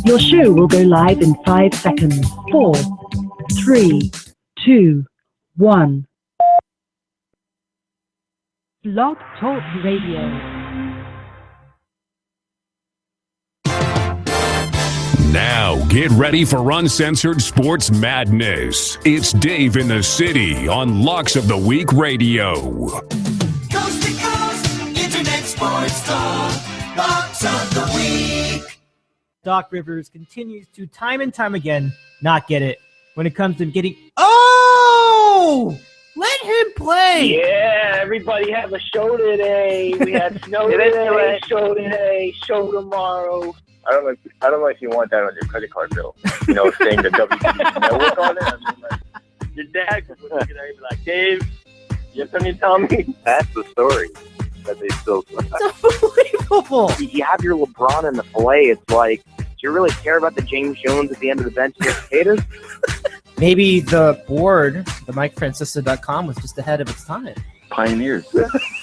Your show will go live in 5 seconds. 4, 3, 2, 1. Blog Talk Radio. Now, get ready for uncensored sports madness. It's Dave in the City on Locks of the Week Radio. Coast to coast, internet sports talk, Locks of the Week. Doc Rivers continues to time and time again not get it when it comes to getting... Oh! Let him play! Yeah, everybody have a show today. We had snow today, show today, show tomorrow. I don't know if you want that on your credit card bill. You know, saying the WB network on it. I mean, like, Your dad could look at it and be like, Dave, you have something to tell me? that's the story that they still. It's unbelievable! You have your LeBron in the filet. It's like, do you really care about the James Jones at the end of the bench against potatoes? Maybe the board, the MikeFrancisco.com, was just ahead of its time. Pioneers.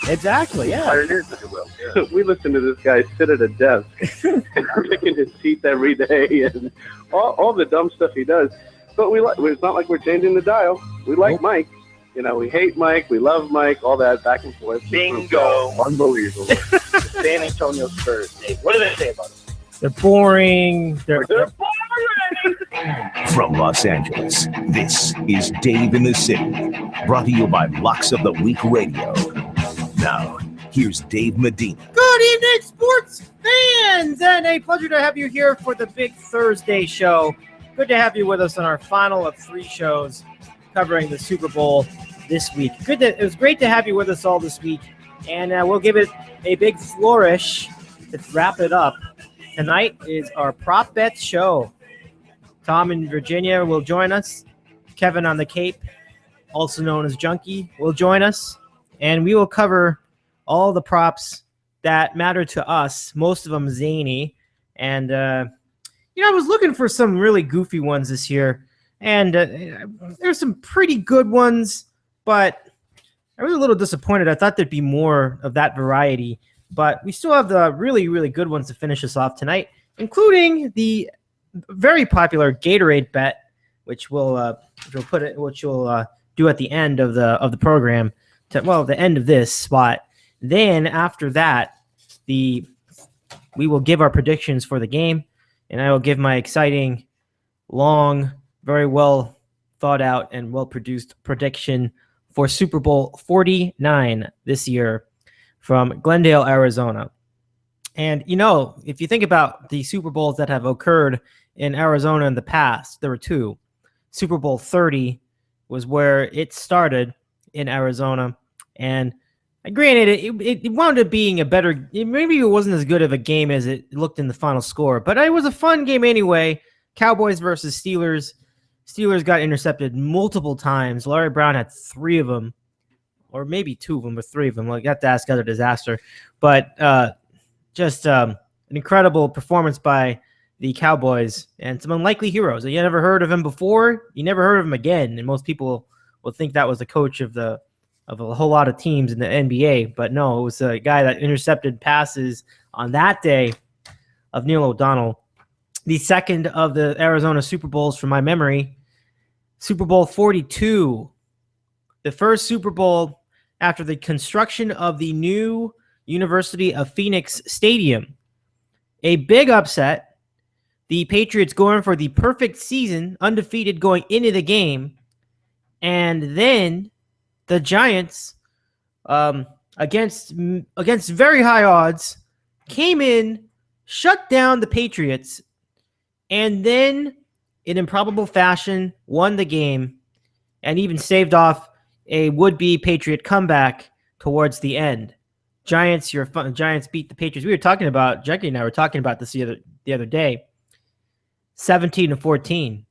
Exactly, yeah. Pioneers, if you will. Yeah. We listen to this guy sit at a desk and picking his teeth every day and all the dumb stuff he does. But it's not like we're changing the dial. We like Mike. You know, we hate Mike. We love Mike. All that back and forth. Bingo. Unbelievable. San Antonio Spurs, Dave. What do they say about them? They're boring. They're boring. From Los Angeles, this is Dave in the City, brought to you by Locks of the Week Radio. Now, here's Dave Medina. Good evening, sports fans, and a pleasure to have you here for the big Thursday show. Good to have you with us on our final of 3 shows covering the Super Bowl this week. It was great to have you with us all this week, and we'll give it a big flourish to wrap it up. Tonight is our prop bet show. Tom in Virginia will join us. Kevin on the Cape, also known as Junkie, will join us. And we will cover all the props that matter to us, most of them zany. And, I was looking for some really goofy ones this year. And there's some pretty good ones, but I was a little disappointed. I thought there'd be more of that variety. But we still have the really, really good ones to finish us off tonight, including the very popular Gatorade bet, which we'll do at the end of the program. The end of this spot. Then after that, we will give our predictions for the game, and I will give my exciting, long, very well thought out and well produced prediction for Super Bowl 49 this year from Glendale, Arizona. And, if you think about the Super Bowls that have occurred in Arizona in the past, there were 2. Super Bowl 30 was where it started in Arizona. And granted, it wound up being maybe it wasn't as good of a game as it looked in the final score, but it was a fun game anyway. Cowboys versus Steelers. Steelers got intercepted multiple times. Larry Brown had 3 of them. Or maybe 2 of them, or 3 of them. Well, you got to ask other disaster. But just an incredible performance by the Cowboys and some unlikely heroes. You never heard of him before. You never heard of him again. And most people will think that was the coach of a whole lot of teams in the NBA. But no, it was a guy that intercepted passes on that day of Neil O'Donnell. The second of the Arizona Super Bowls from my memory, Super Bowl 42. The first Super Bowl after the construction of the new University of Phoenix Stadium. A big upset. The Patriots going for the perfect season, undefeated going into the game. And then the Giants, against very high odds, came in, shut down the Patriots, and then in improbable fashion won the game and even saved off a would-be Patriot comeback towards the end. Giants beat the Patriots. Jackie and I were talking about this the other day. 17-14.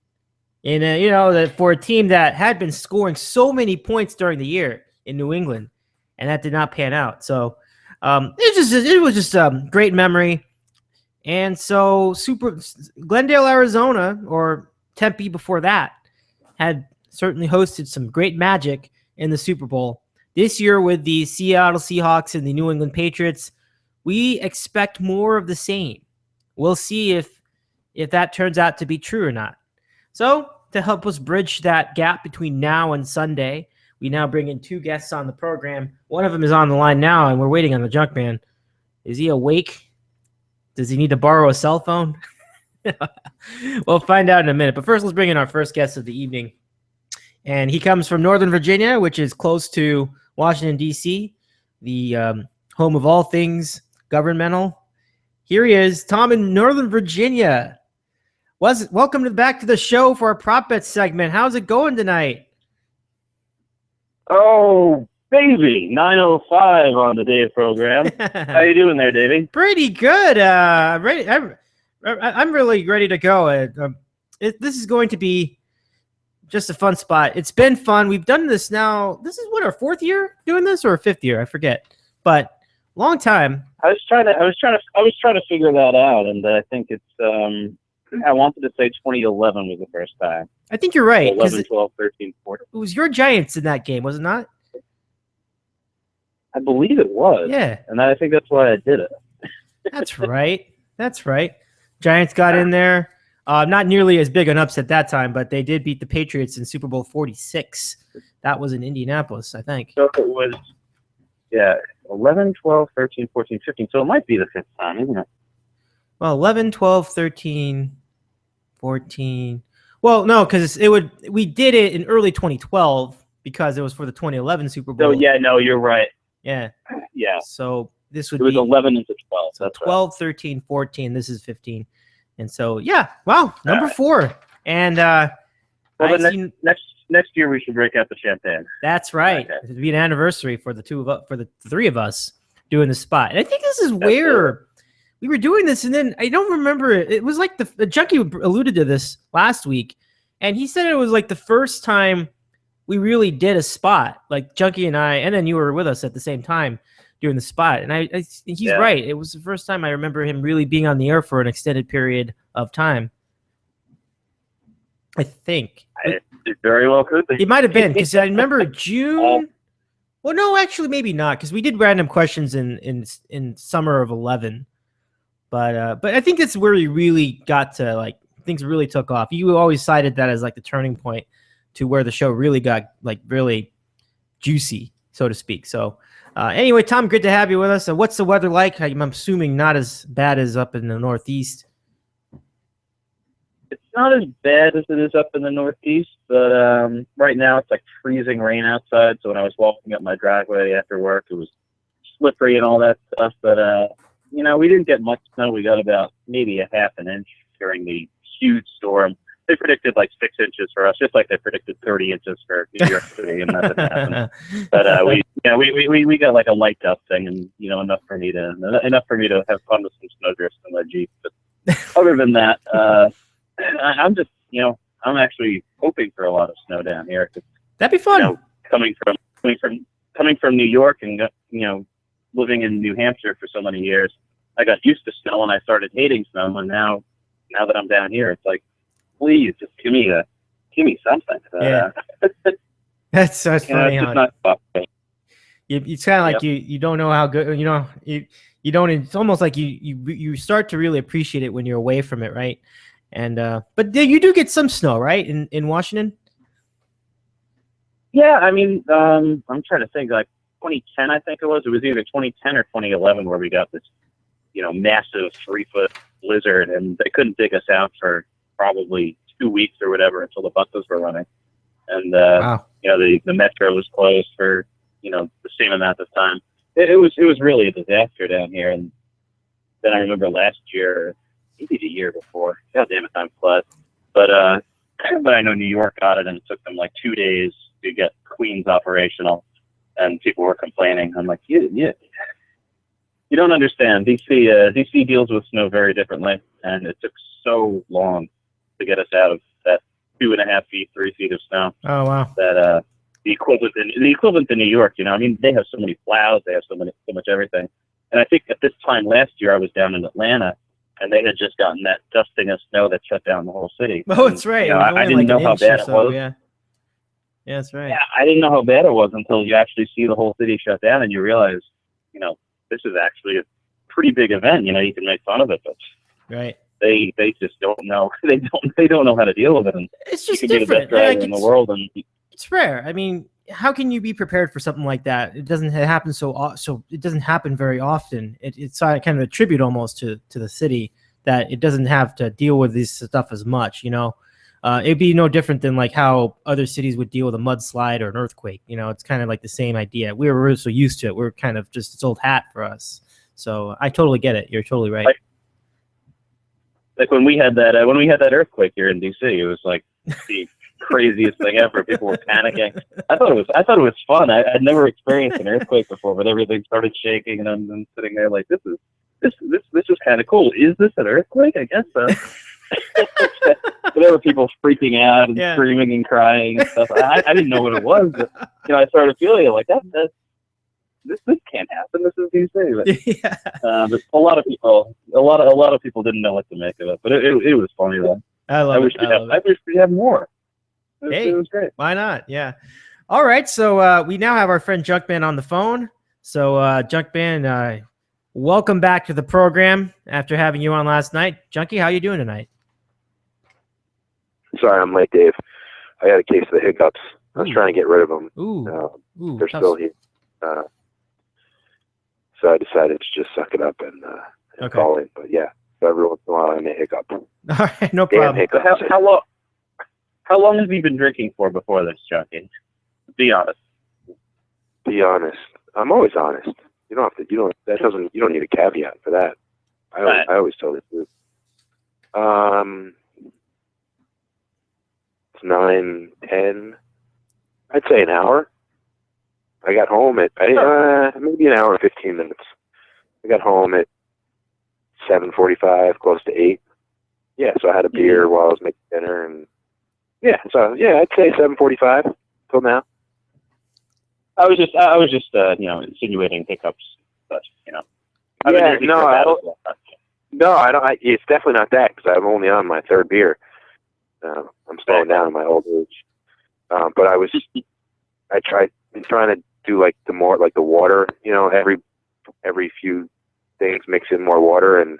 And for a team that had been scoring so many points during the year in New England, and that did not pan out. So it was just a great memory. And so Glendale, Arizona, or Tempe before that, had certainly hosted some great magic in the Super Bowl. This year with the Seattle Seahawks and the New England Patriots, we expect more of the same. we'll see if that turns out to be true or not. So to help us bridge that gap between now and Sunday, we now bring in two guests on the program. One of them is on the line now, and we're waiting on the junk man. Is he awake? Does he need to borrow a cell phone? We'll find out in a minute. But first, let's bring in our first guest of the evening. And he comes from Northern Virginia, which is close to Washington, D.C., the home of all things governmental. Here he is, Tom in Northern Virginia. Welcome back to the show for our prop bet segment. How's it going tonight? Oh, baby, 9:05 on the day program. How you doing there, Davey? Pretty good. I'm really ready to go. This is going to be just a fun spot. It's been fun. We've done this now. This is what, our fourth year doing this, or fifth year? I forget. But long time. I was trying to figure that out, and I think it's I wanted to say 2011 was the first time. I think you're right. 11, 12, 13, 14. It was your Giants in that game, was it not? I believe it was. Yeah. And I think that's why I did it. That's right. That's right. Giants got in there. Not nearly as big an upset that time, but they did beat the Patriots in Super Bowl 46. That was in Indianapolis, I think. So it was, 11, 12, 13, 14, 15. So it might be the fifth time, isn't it? Well, 11, 12, 13, 14. Well, no, because we did it in early 2012 because it was for the 2011 Super Bowl. So, yeah, no, you're right. Yeah. Yeah. So this would be 11 into 12. So that's 12, 13, 14. This is 15. And so, yeah, wow, number 4. And next year we should break out the champagne. That's right. Okay. It would be an anniversary for the three of us doing the spot. And I think this is where we were doing this, and then I don't remember it. It was like the Junkie alluded to this last week, and he said it was like the first time we really did a spot, like Junkie and I, and then you were with us at the same time doing the spot. And he's right. It was the first time I remember him really being on the air for an extended period of time. I think. It very well could be. It might have been, because I remember June. Well, no, actually, maybe not, because we did random questions in summer of 11. But I think that's where you really got to, like, things really took off. You always cited that as like the turning point to where the show really got like really juicy, so to speak. So anyway, Tom, good to have you with us. So what's the weather like? I'm assuming not as bad as up in the Northeast. It's not as bad as it is up in the Northeast, but right now it's like freezing rain outside. So when I was walking up my driveway after work, it was slippery and all that stuff. But we didn't get much snow. We got about maybe a half an inch during the huge storm. They predicted like 6 inches for us, just like they predicted 30 inches for New York City, and that didn't happen. But we got like a light dusting, and enough for me to have fun with some snowdrifts in my Jeep. But other than that, I'm just I'm actually hoping for a lot of snow down here. That'd be fun. Coming from New York and living in New Hampshire for so many years, I got used to snow and I started hating snow. And now that I'm down here, it's like, please just give me something. Yeah. That's funny. It's not it's kind of like you don't know how good, you don't, it's almost like you start to really appreciate it when you're away from it. Right. And, but you do get some snow, right? In Washington. Yeah. I mean, I'm trying to think, like 2010, I think it was either 2010 or 2011 where we got this, massive 3-foot blizzard, and they couldn't dig us out for probably 2 weeks or whatever until the buses were running. And, wow. The metro was closed for, the same amount of time. It was really a disaster down here. And then I remember last year, maybe the year before, God damn it, time flies. But I know New York got it, and it took them like 2 days to get Queens operational, and people were complaining. I'm like, yeah. You don't understand. DC deals with snow very differently, and it took so long to get us out of that 2.5 feet, 3 feet of snow. Oh wow! That the equivalent in New York. I mean, they have so many plows, they have so much everything. And I think at this time last year, I was down in Atlanta, and they had just gotten that dusting of snow that shut down the whole city. Oh, that's right. I didn't know how bad it was. Yeah, that's right. Yeah, I didn't know how bad it was until you actually see the whole city shut down, and you realize, this is actually a pretty big event. You can make fun of it, but Right. They just don't know. They don't know how to deal with it. And It's just you can different. be the best driver in the world, and it's rare. I mean, how can you be prepared for something like that? It doesn't happen so it doesn't happen very often. It's kind of a tribute almost to the city that it doesn't have to deal with this stuff as much, you know. It'd be no different than like how other cities would deal with a mudslide or an earthquake. You know, it's kind of like the same idea. We were so used to it. We're kind of just, it's old hat for us. So I totally get it. You're totally right. Like when we had that earthquake here in DC, it was like the craziest thing ever. People were panicking. I thought it was fun. I'd never experienced an earthquake before, but everything started shaking, and I'm sitting there like, this is kind of cool. Is this an earthquake? I guess so. But there were people freaking out and screaming and crying and stuff. I didn't know what it was, but I started feeling it like this can't happen. This is DC. But, but a lot of people didn't know what to make of it. But it was funny though. I wish we'd have more. It was great. Why not? Yeah. All right. So we now have our friend Junkman on the phone. So Junkman, welcome back to the program after having you on last night. Junkie, how you doing tonight? Sorry, I'm late, Dave. I had a case of the hiccups. I was trying to get rid of them. They're still here. So I decided to just suck it up and call in. But yeah, so every once in a while I may hiccup. All right, no problem. How long have you been drinking for before this, Junkie? Be honest. Be honest. I'm always honest. You don't need a caveat for that. I always tell the truth. It's 9, 10. I'd say an hour. I got home at maybe an hour and 15 minutes. I got home at 7:45, close to 8. Yeah, so I had a beer while I was making dinner, and I'd say 7:45 till now. I was just insinuating hiccups, but I don't. It's definitely not that because I'm only on my third beer. I'm slowing down in my old age. But I'm trying to do like the water. Every few things mix in more water, and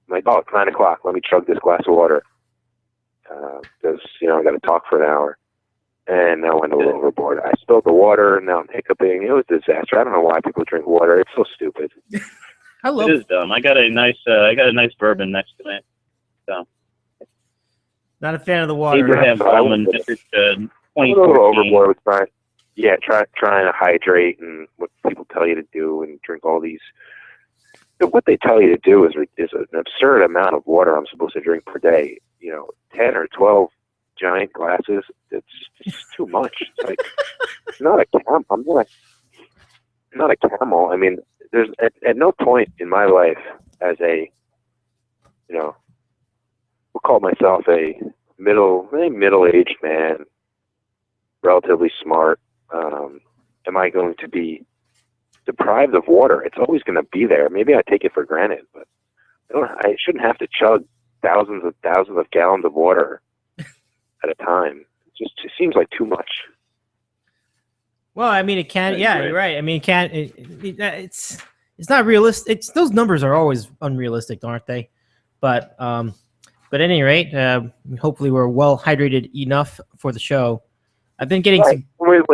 I'm like, it's 9 o'clock. Let me chug this glass of water because I got to talk for an hour. And I went a little overboard. I spilled the water, and now I'm hiccuping. It was a disaster. I don't know why people drink water. It's so stupid. It is dumb. I got a nice bourbon next to me. So. Not a fan of the water. Abraham Bowman, a little overboard with trying to hydrate and what people tell you to do and drink all these. What they tell you to do is an absurd amount of water I'm supposed to drink per day. 10 or 12 giant glasses. It's just too much. It's like not a camel. I'm not a camel. I mean, there's at no point in my life as a we'll call myself a middle-aged man, relatively smart. Am I going to be deprived of water? It's always going to be there. Maybe I take it for granted, but I shouldn't have to chug thousands of gallons of water at a time. It seems like too much. Well, I mean, it can. Yeah, you're right. I mean, it can't. It's not realistic. Those numbers are always unrealistic, aren't they? But at any rate, hopefully we're well hydrated enough for the show. I've been getting some. When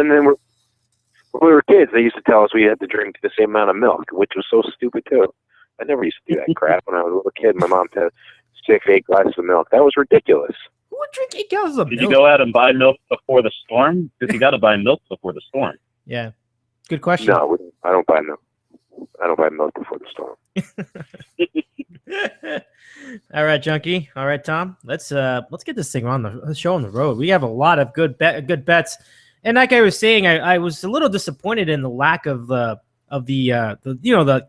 we were kids, they used to tell us we had to drink the same amount of milk, which was so stupid too. I never used to do that crap when I was a little kid. My mom had 6-8 glasses of milk. That was ridiculous. Who would drink 8 gallons of milk? Did you go out and buy milk before the storm? Because you got to buy milk before the storm. Yeah, good question. No, I don't buy milk. I don't buy milk before the storm. All right, Junkie. All right, Tom. Let's get this thing on the show on the road. We have a lot of good bets, and like I was saying, I was a little disappointed in the lack of the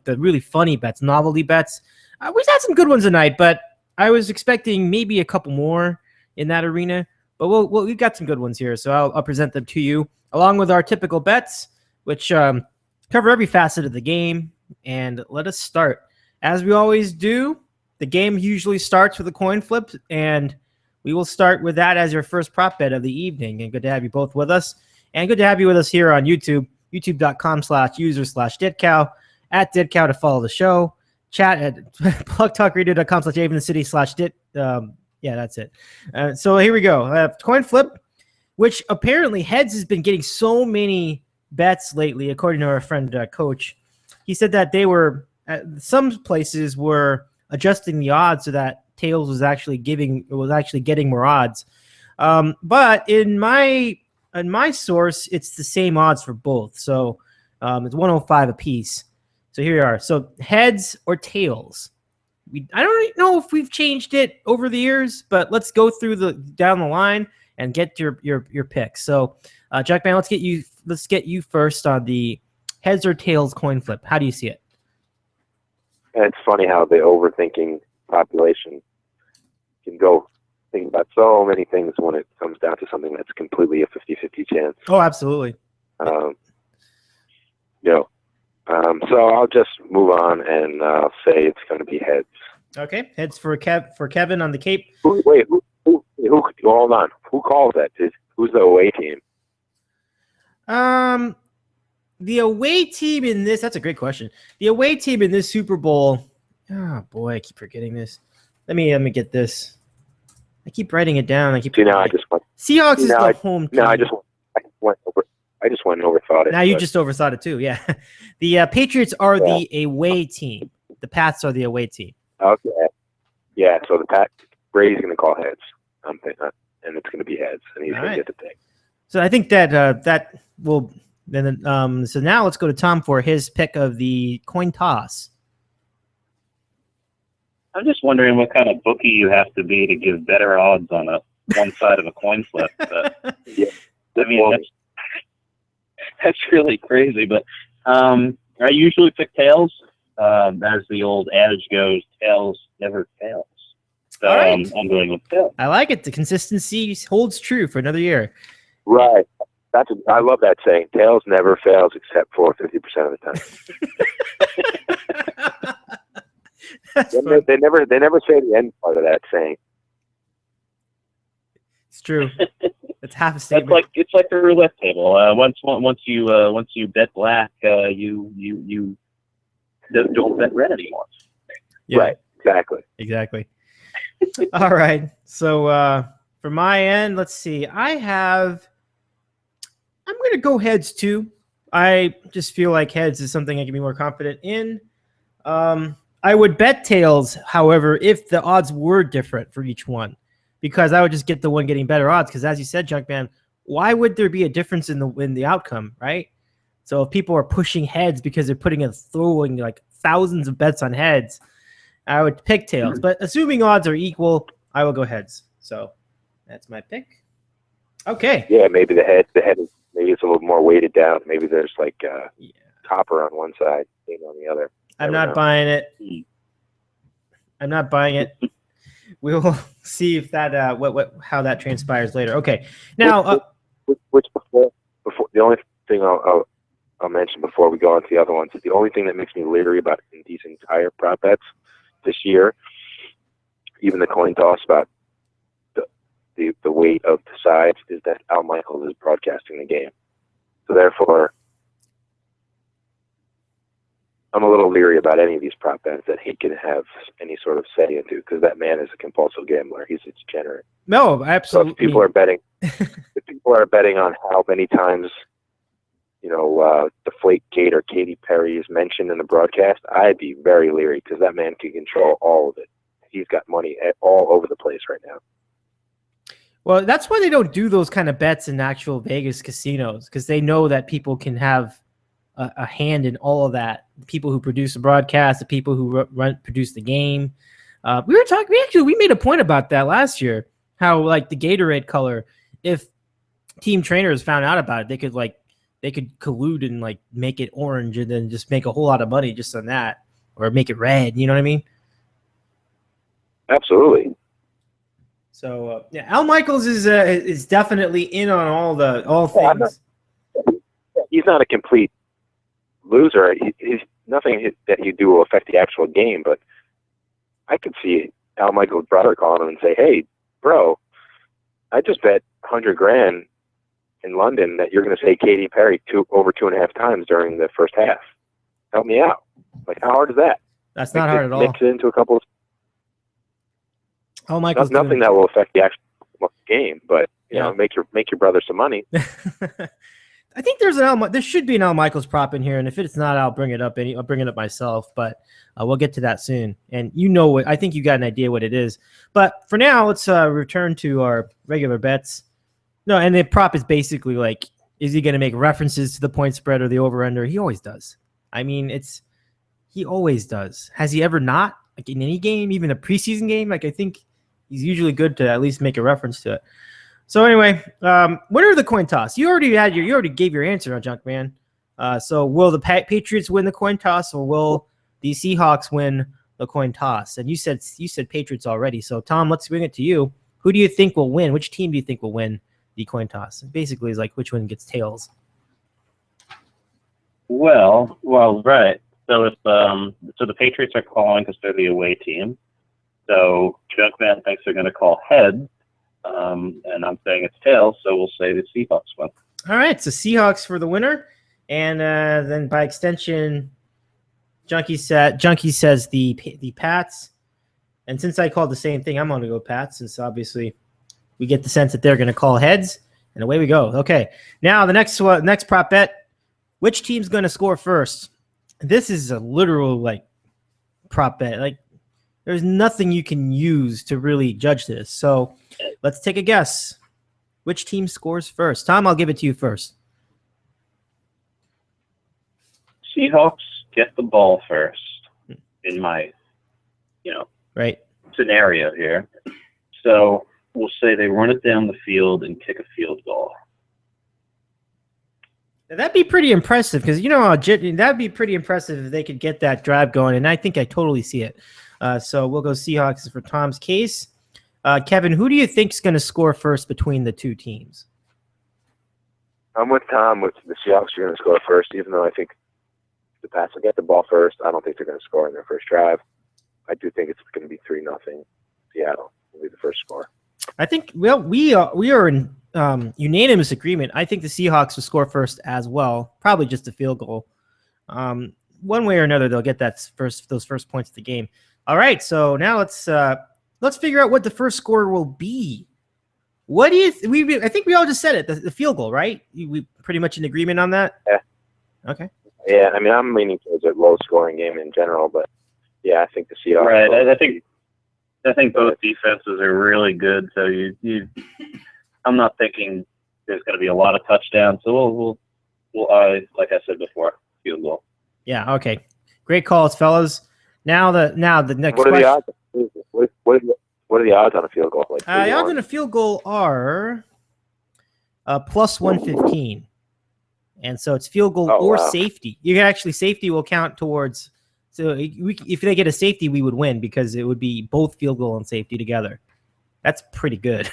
really funny bets, novelty bets. We've had some good ones tonight, but I was expecting maybe a couple more in that arena. But we've got some good ones here, so I'll present them to you along with our typical bets, which cover every facet of the game. And let us start. As we always do, the game usually starts with a coin flip, and we will start with that as your first prop bet of the evening. And good to have you both with us. And good to have you with us here on YouTube, youtube.com/user/DITCOW, @DITCOW to follow the show. chat at blogtalkradio.com/daveinthecity/dit. Yeah, that's it. So here we go. Coin flip, which apparently Heads has been getting so many bets lately, according to our friend Coach. He said that they were some places were adjusting the odds so that Tails was actually getting more odds. But in my source, it's the same odds for both. So it's 105 apiece. So here we are. So Heads or Tails. I don't really know if we've changed it over the years, but let's go through down the line and get your picks. So, Jackman, let's get you first on the Heads or Tails coin flip. How do you see it? It's funny how the overthinking population can go think about so many things when it comes down to something that's completely a 50-50 chance. Oh, absolutely. So I'll just move on and say it's going to be Heads. Okay, Heads for Kevin on the Cape. Who? Hold on. Who calls that? Who's the away team? The away team in this. That's a great question. The away team in this Super Bowl. Oh boy, I keep forgetting this. Let me get this. I keep writing it down. I just went. Seahawks is the home team. No, I just went and overthought it. Now you just overthought it too. Yeah, the Patriots are the away team. The Pats are the away team. Okay. Yeah. So Brady's going to call Heads. I'm thinking, and it's going to be Heads, and he's going to get the pick. So I think that will. Then so now let's go to Tom for his pick of the coin toss. I'm just wondering what kind of bookie you have to be to give better odds on one side of a coin flip. But, yeah. I mean, that's really crazy. But I usually pick Tails. As the old adage goes, Tails never fails. So I'm going with Tails. I like it. The consistency holds true for another year. Right. I love that saying. Tails never fails except for 50% of the time. They never say the end part of that saying. It's true. It's half a statement. It's like the roulette table. Once you bet black, you don't bet red anymore. Yeah. Right. Exactly. All right. So for my end, let's see. I'm going to go Heads too. I just feel like Heads is something I can be more confident in. I would bet Tails, however, if the odds were different for each one, because I would just get the one getting better odds. Because as you said, Junkman, why would there be a difference in the outcome, right? So if people are pushing Heads because they're throwing like thousands of bets on Heads, I would pick Tails. But assuming odds are equal, I will go Heads. So that's my pick. Okay. Yeah, maybe the head is maybe it's a little more weighted down. Maybe there's like copper on one side, thing on the other. I'm not buying it. I'm not buying it. We will see if that how that transpires later. Okay. Now, which before the only thing I'll mention before we go on to the other ones, the only thing that makes me leery about these entire prop bets this year, even the coin toss about the weight of the sides, is that Al Michaels is broadcasting the game. So therefore, I'm a little leery about any of these prop bets that he can have any sort of say into, because that man is a compulsive gambler. He's a degenerate. No, absolutely. So if people are betting on how many times, deflate-gate or Katy Perry is mentioned in the broadcast, I'd be very leery, because that man can control all of it. He's got money all over the place right now. Well, that's why they don't do those kind of bets in actual Vegas casinos, because they know that people can have a hand in all of that. The people who produce the broadcast, the people who produce the game. We made a point about that last year, how like the Gatorade color, if team trainers found out about it, they could collude and like make it orange and then just make a whole lot of money just on that, or make it red. You know what I mean? Absolutely. So Al Michaels is definitely in on all things. He's not a complete loser. He's nothing that you do will affect the actual game. But I could see Al Michaels' brother calling him and say, "Hey, bro, I just bet $100,000 in London that you're going to say Katy Perry over 2.5 times during the first half. Help me out." Like, how hard is that? That's not hard at all. Mix it into a couple of Oh, Michael's nothing that will affect the actual game, but you know, make your brother some money. I think there should be an Al Michaels prop in here, and if it's not, I'll bring it up. I'll bring it up myself, but we'll get to that soon. And you know what? I think you got an idea what it is. But for now, let's return to our regular bets. No, and the prop is basically like, is he going to make references to the point spread or the over/under? He always does. I mean, he always does. Has he ever not? Like in any game, even a preseason game? Like I think he's usually good to at least make a reference to it. So anyway, winner of the coin toss. You already gave your answer on Junkman. So will the Patriots win the coin toss, or will the Seahawks win the coin toss? And you said Patriots already. So Tom, let's bring it to you. Who do you think will win? Which team do you think will win the coin toss? Basically, is like which one gets tails. Well, right. So if the Patriots are calling because they're the away team. So Junkman thinks they're going to call heads, and I'm saying it's tails. So we'll say the Seahawks win. All right, so Seahawks for the winner, and then by extension, Junkie says the Pats. And since I called the same thing, I'm going to go Pats, since obviously we get the sense that they're going to call heads, and away we go. Okay, now the next prop bet: which team's going to score first? This is a literal prop bet. Like there's nothing you can use to really judge this. So let's take a guess. Which team scores first? Tom, I'll give it to you first. Seahawks get the ball first in my, right scenario here. So we'll say they run it down the field and kick a field goal. Now, that'd be pretty impressive because that'd be pretty impressive if they could get that drive going, and I think I totally see it. So we'll go Seahawks for Tom's case. Kevin, who do you think is going to score first between the two teams? I'm with Tom. With the Seahawks are going to score first, even though I think the Pats will get the ball first. I don't think they're going to score in their first drive. I do think it's going to be 3-0. Seattle will be the first score. I think we are in unanimous agreement. I think the Seahawks will score first as well, probably just a field goal. One way or another, they'll get those first points of the game. All right, so now let's figure out what the first score will be. What do you? I think we all just said it. The field goal, right? We pretty much in agreement on that. Yeah. Okay. Yeah, I mean, I'm leaning towards a low-scoring game in general, but yeah, I think the Seahawks. Right. I think both defenses are really good. So I'm not thinking there's going to be a lot of touchdowns. So we'll like I said before, field goal. Yeah. Okay. Great calls, fellas. Now the next. What are the odds? What are the odds on a field goal? The odds on a field goal are plus 115, and so it's field goal or safety. You can actually safety will count towards. So if they get a safety, we would win because it would be both field goal and safety together. That's pretty good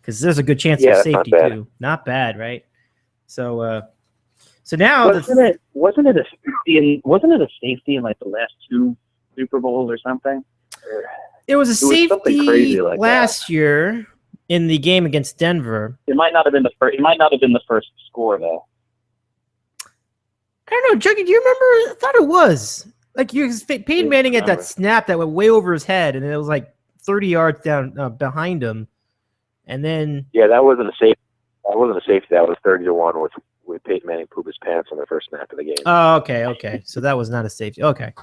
because there's a good chance of safety too. Not bad, right? So now wasn't it a safety in like the last two Super Bowls or something? It was a safety last year in the game against Denver. It might not have been the first score though. I don't know, Juggy. Do you remember? I thought it was Peyton Manning had that snap that went way over his head, and it was like 30 yards down behind him, and then that wasn't a safety. That wasn't a safety. That was 30-1 with Peyton Manning poop his pants on the first snap of the game. Oh, okay. So that was not a safety. Okay,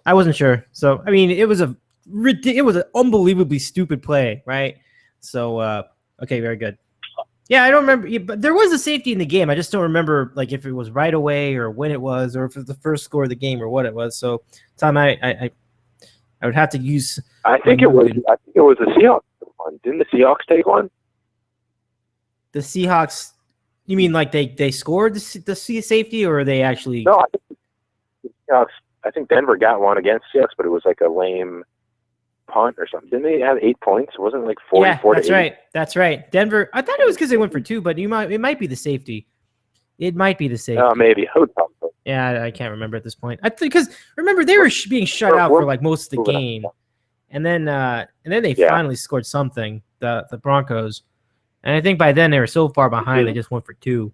I wasn't sure. So I mean, it was an unbelievably stupid play, right? So okay, very good. Yeah, I don't remember, but there was a safety in the game. I just don't remember if it was right away or when it was, or if it was the first score of the game or what it was. So, Tom, I would have to use. I think it was the Seahawks one. Didn't the Seahawks take one? The Seahawks. You mean they scored the safety, or they actually? No, I think Denver got one against Seahawks, but it was like a lame punt or something. Didn't they have 8 points? It wasn't like 44 that's to 8. right. That's right. Denver. I thought it was because they went for 2, but it might be the safety. It might be the safety. Oh, maybe. Yeah, I can't remember at this point. I think because remember they were being shut out for most of the game, and then they finally scored something. The Broncos, and I think by then they were so far behind they just went for 2,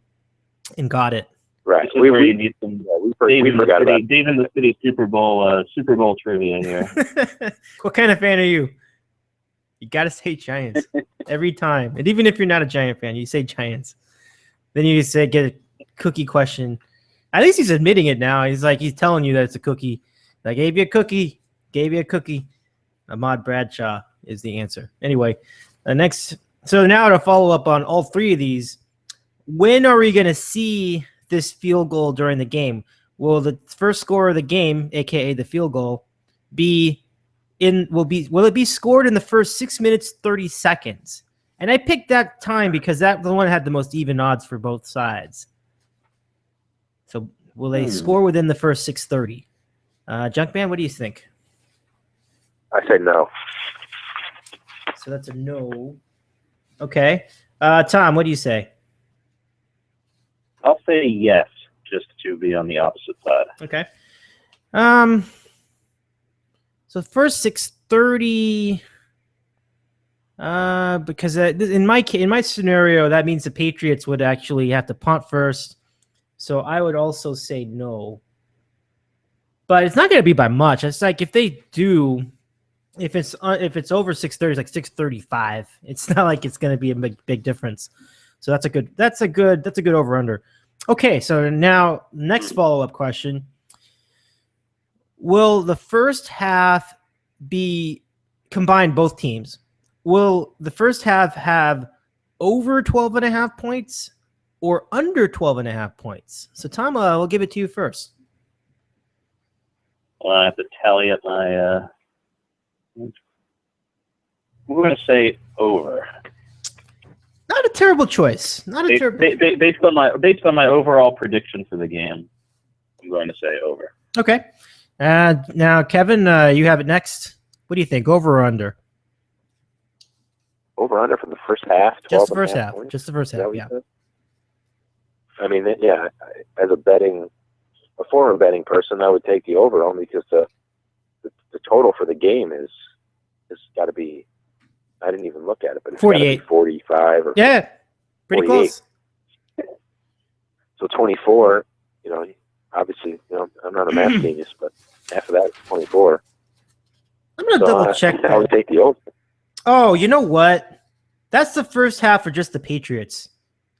and got it. Right. This is where you need some We forgot about it. Dave in the City Super Bowl trivia here. What kind of fan are you? You got to say Giants every time. And even if you're not a Giant fan, you say Giants. Then you say get a cookie question. At least he's admitting it now. He's telling you that it's a cookie. I gave you a cookie. Gave you a cookie. Ahmad Bradshaw is the answer. Anyway, next. So now to follow up on all three of these, when are we going to see this field goal during the game? Will the first score of the game, aka the field goal, will it be scored in the first 6 minutes 30 seconds? And I picked that time because that the one had the most even odds for both sides. So will they score within the first 6:30? Junkman, what do you think? I say no. So that's a no. Okay. Tom, what do you say? I'll say yes, just to be on the opposite side. Okay. So first 6:30, because in my scenario, that means the Patriots would actually have to punt first. So I would also say no. But it's not going to be by much. It's like if they do, if it's over 6:30, it's like 6:35. It's not like it's going to be a big difference. So that's a good over under. Okay, so now next follow-up question. Will the first half be combined both teams? Will the first half have over 12.5 points or under 12.5 points? So Tom, we'll give it to you first. Well, I have to tally up my we're going to say over. Not a terrible choice. Not a terrible. Based on my overall prediction for the game, I'm going to say over. Okay. Now, Kevin, you have it next. What do you think? Over or under? Over under for the first half. Just the first half. Just the first half. Yeah. I mean, yeah. As a former betting person, I would take the over only because the total for the game is got to be. I didn't even look at it, but it's 48, 45, or yeah, pretty 48. close. So 24. Obviously, I'm not a math genius, but after that, it's 24. I'm gonna double check. I would take the over. Oh, you know what? That's the first half for just the Patriots.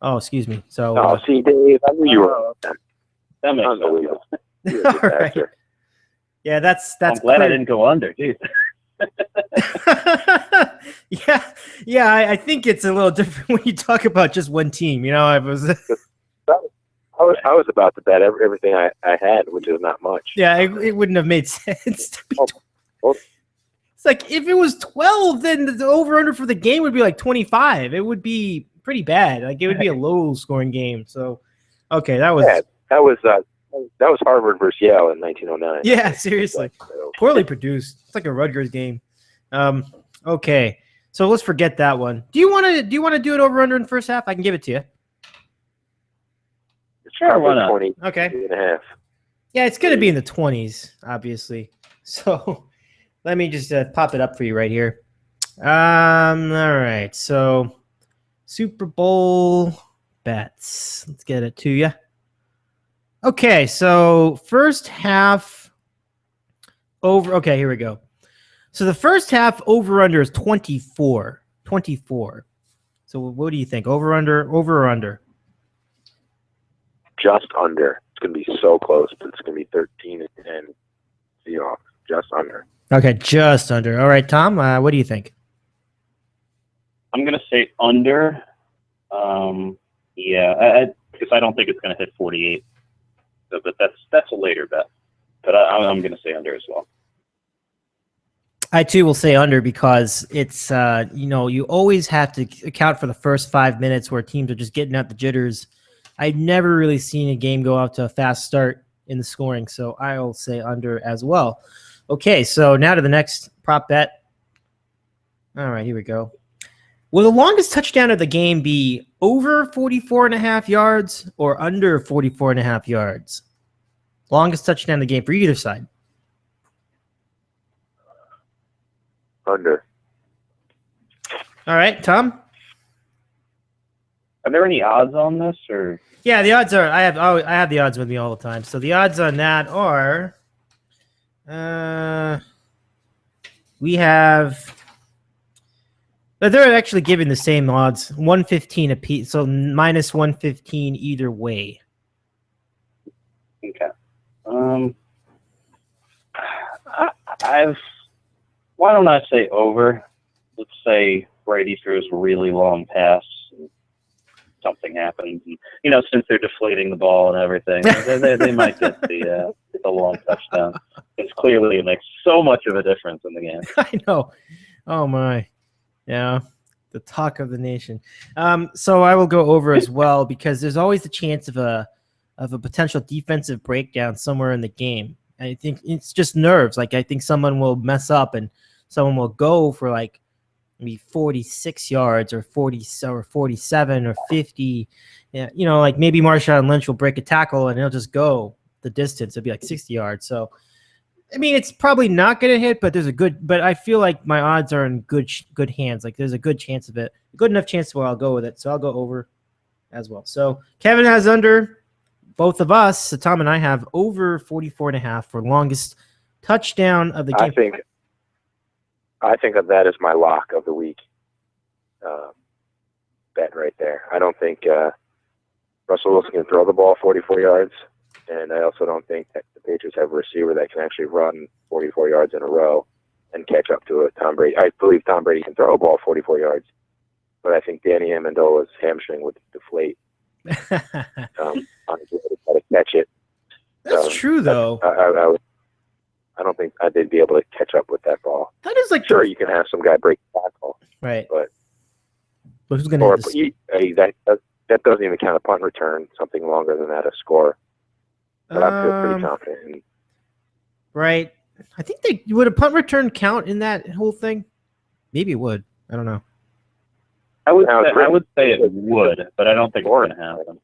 Oh, excuse me. So. See, Dave, I knew you were. That makes sense. All right. Yeah, that's. I'm glad I didn't go under. Jeez. yeah. I think it's a little different when you talk about just one team. I was. I was about to bet everything I had, which is not much. Yeah, it wouldn't have made sense to be. It's like if it was 12, then the over/under for the game would be like 25. It would be pretty bad. Like it would be a low-scoring game. So, okay, that was Harvard versus Yale in 1909. Yeah, seriously, poorly produced. It's like a Rutgers game. Okay, so let's forget that one. Do you want to do it over/under in the first half? I can give it to you. Sure, why not? 20 Okay. and a half. Yeah, it's going to be in the 20s, obviously. So let me just pop it up for you right here. All right. So Super Bowl bets. Let's get it to you. Okay. So first half over. Okay, here we go. So the first half over/under is 24. 24. So what do you think? Over or under? Just under. It's going to be so close, but it's going to be 13 and Seahawks. Just under. Okay, just under. All right, Tom, what do you think? I'm going to say under. Because I don't think it's going to hit 48. So, but that's a later bet. But I'm going to say under as well. I too will say under because it's you always have to account for the first 5 minutes where teams are just getting out the jitters. I've never really seen a game go out to a fast start in the scoring, so I'll say under as well. Okay, so now to the next prop bet. All right, here we go. Will the longest touchdown of the game be over 44.5 yards or under 44.5 yards? Longest touchdown of the game for either side. Under. All right, Tom? Are there any odds on this, or? Yeah, the odds are. I have the odds with me all the time. So the odds on that are, we have. But they're actually giving the same odds, 115 apiece. So minus 115 either way. Okay. Why don't I say over? Let's say Brady throws a really long pass. Something happens, and since they're deflating the ball and everything, they might get the long touchdown. It's clearly it makes so much of a difference in the game. I know. Oh my, yeah, the talk of the nation. So I will go over as well because there's always the chance of a potential defensive breakdown somewhere in the game. I think it's just nerves. Like I think someone will mess up and someone will go for like maybe 46 yards or 40 or 47 or 50. Yeah, like maybe Marshawn Lynch will break a tackle and he'll just go the distance. It'll be like 60 yards. So, I mean, it's probably not going to hit, but but I feel like my odds are in good hands. Like there's a good chance of it, a good enough chance where I'll go with it. So I'll go over as well. So Kevin has under. Both of us, so Tom and I, have over 44.5 for longest touchdown of the game. I think that is my lock of the week bet right there. I don't think Russell Wilson can throw the ball 44 yards, and I also don't think that the Patriots have a receiver that can actually run 44 yards in a row and catch up to a Tom Brady. I believe Tom Brady can throw a ball 44 yards, but I think Danny Amendola's hamstring would deflate. On to catch it. That's true, though. I don't think they'd be able to catch up with that ball. That is like sure you can have some guy break the tackle, right? But who's going to that doesn't even count a punt return. Something longer than that, a score. But I feel pretty confident. Right. I think would a punt return count in that whole thing? Maybe it would. I don't know. I would say it would, but I don't think we're going to have them.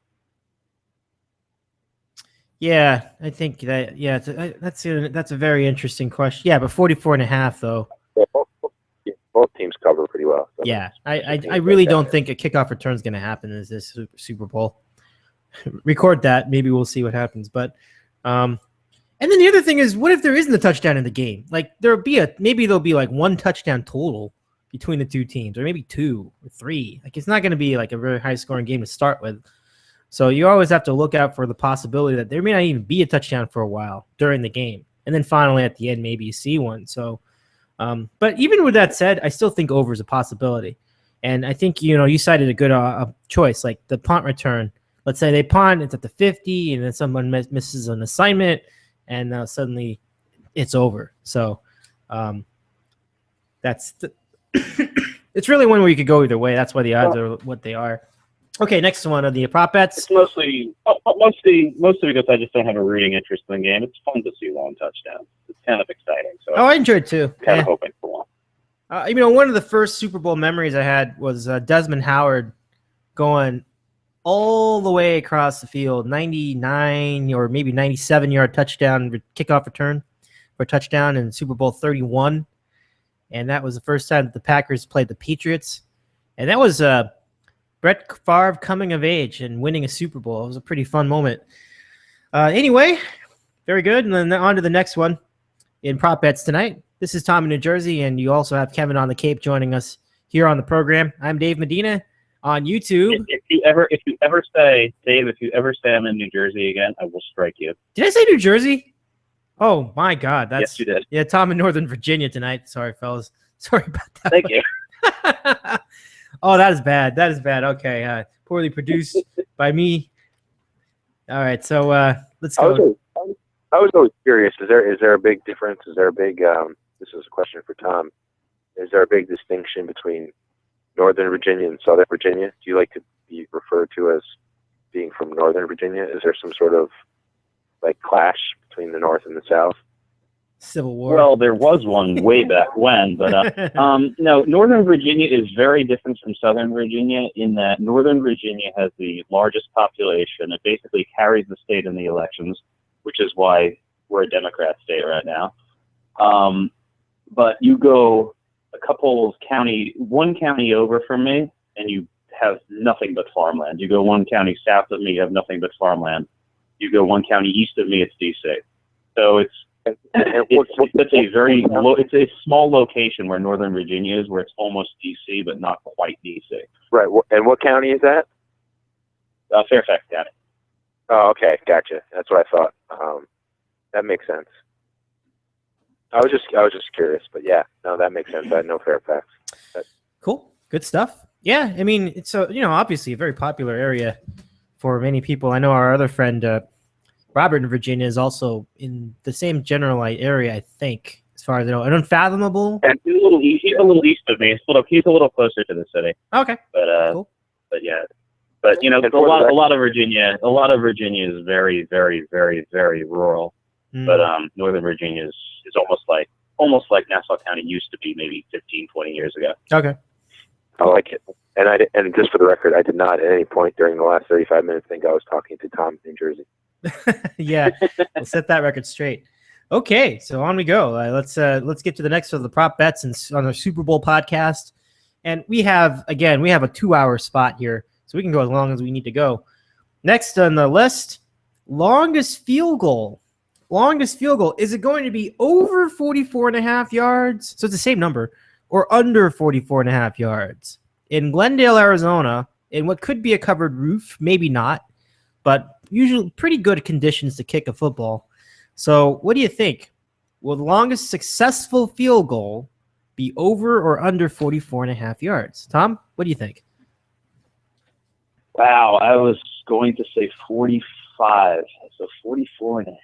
Yeah, I think that. Yeah, that's a very interesting question. Yeah, but 44.5 though. Yeah, both teams cover pretty well. So yeah, I really don't think a kickoff return is going to happen in this Super Bowl. Record that. Maybe we'll see what happens. But and then the other thing is, what if there isn't a touchdown in the game? Like there'll be like one touchdown total between the two teams, or maybe 2 or 3. Like it's not going to be like a very high scoring game to start with. So you always have to look out for the possibility that there may not even be a touchdown for a while during the game. And then finally at the end, maybe you see one. So, but even with that said, I still think over is a possibility. And I think, you cited a good choice, like the punt return. Let's say they punt, it's at the 50, and then someone misses an assignment, and suddenly it's over. So it's really one where you could go either way. That's why the odds are what they are. Okay, next one of the prop bets. It's mostly because I just don't have a rooting interest in the game. It's fun to see long touchdowns. It's kind of exciting. So I enjoyed it too. Kind of hoping for one. One of the first Super Bowl memories I had was Desmond Howard going all the way across the field, 99 or maybe 97-yard touchdown kickoff return for a touchdown in Super Bowl 31. And that was the first time that the Packers played the Patriots. And that was Brett Favre coming of age and winning a Super Bowl. It was a pretty fun moment. Anyway, very good. And then on to the next one in prop bets tonight. This is Tom in New Jersey, and you also have Kevin on the Cape joining us here on the program. I'm Dave Medina on YouTube. If you ever say, Dave, if you ever say I'm in New Jersey again, I will strike you. Did I say New Jersey? Oh my God, yes, you did. Yeah, Tom in Northern Virginia tonight. Sorry, fellas. Sorry about that. Thank you. Oh, that is bad. That is bad. Okay, poorly produced by me. All right, so let's go. I was always curious. Is there a big difference? Is there a big? This is a question for Tom. Is there a big distinction between Northern Virginia and Southern Virginia? Do you like to be referred to as being from Northern Virginia? Is there some sort of like clash between the North and the South? Civil War. Well, there was one way back when, but no, Northern Virginia is very different from Southern Virginia in that Northern Virginia has the largest population. It basically carries the state in the elections, which is why we're a Democrat state right now. But you go one county over from me, and you have nothing but farmland. You go one county south of me, you have nothing but farmland. You go one county east of me, it's DC. So it's it's a small location where Northern Virginia is, where it's almost DC but not quite DC. Right. And what county is that? Fairfax County. Oh, okay, gotcha. That's what I thought. That makes sense. I was just curious, but yeah, no, that makes sense. I know Fairfax. Cool, good stuff. Yeah, I mean, it's obviously a very popular area for many people. I know our other friend Robert in Virginia is also in the same general area, I think, as far as I know. An Unfathomable. And he's a little east of me. He's a little closer to the city. Okay. But cool. But yeah. But you know, a lot of Virginia is very, very, very, very rural. But Northern Virginia is almost like Nassau County used to be maybe 15, 20 years ago. Okay. I like it. And just for the record, I did not at any point during the last 35 minutes think I was talking to Tom in New Jersey. Yeah, we'll set that record straight. Okay, so on we go. Let's get to the next of the prop bets on the Super Bowl podcast. And we have a 2-hour spot here, so we can go as long as we need to go. Next on the list, longest field goal. Longest field goal. Is it going to be over 44.5 yards? So it's the same number, or under 44.5 yards? In Glendale, Arizona, in what could be a covered roof, maybe not, but usually pretty good conditions to kick a football. So what do you think? Will the longest successful field goal be over or under 44.5 yards? Tom, what do you think? Wow, I was going to say 45, so 44.5.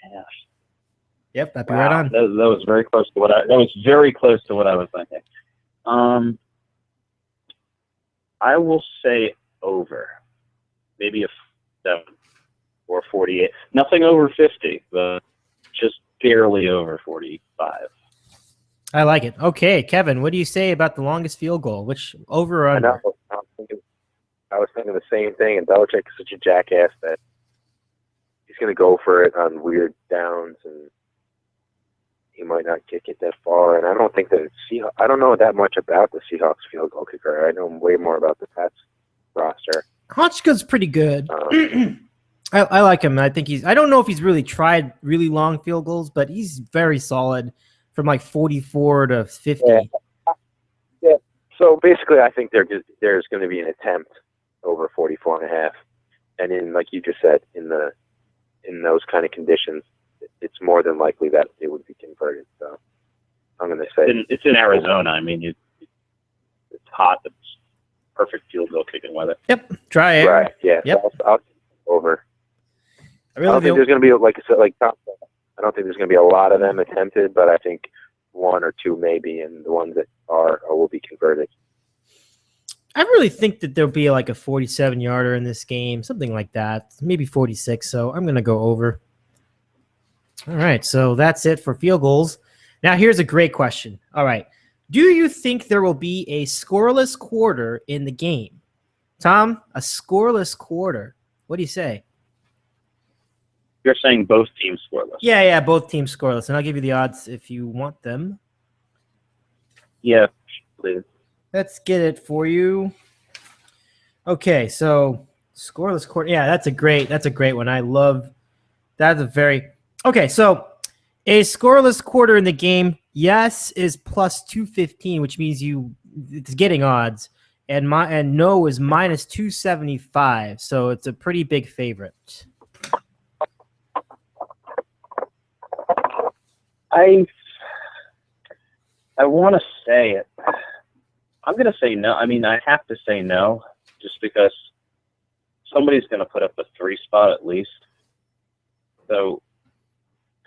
Yep, that'd be right on. That was very close to what I was thinking. I will say over, maybe a 7 or 48. Nothing over 50, but just barely over 45. I like it. Okay, Kevin, what do you say about the longest field goal? Which over or under? I was thinking the same thing, and Belichick is such a jackass that he's going to go for it on weird downs, and he might not kick it that far. And I don't think that I don't know that much about the Seahawks field goal kicker. I know way more about the Pats roster. Hotchkiss pretty good. I like him. I think I don't know if he's really tried really long field goals, but he's very solid from like 44 to 50. Yeah. So basically, I think there's going to be an attempt over 44.5, and in, like you just said, in those kind of conditions, it's more than likely that it would be converted. So I'm going to say it's in Arizona. I mean, it's hot. It's perfect field goal kicking weather. Yep, dry air. Right. Yeah. Yep. So I'll over. I don't think there's going to be, like I said, like Tom said, I don't think there's going to be a lot of them attempted, but I think 1 or 2 maybe, and the ones that are will be converted. I really think that there'll be like a 47-yarder in this game, something like that, maybe 46. So I'm going to go over. All right, so that's it for field goals. Now here's a great question. All right, do you think there will be a scoreless quarter in the game? Tom, a scoreless quarter. What do you say? You're saying both teams scoreless? Yeah, both teams scoreless, and I'll give you the odds if you want them. Yeah, please. Let's get it for you. Okay, so scoreless quarter. Yeah, that's a great one. I love that's a very okay. So a scoreless quarter in the game, yes, is plus 215, which means it's getting odds, and no is minus 275. So it's a pretty big favorite. I want to say it. I'm going to say no. I mean, I have to say no, just because somebody's going to put up a 3 spot at least. So,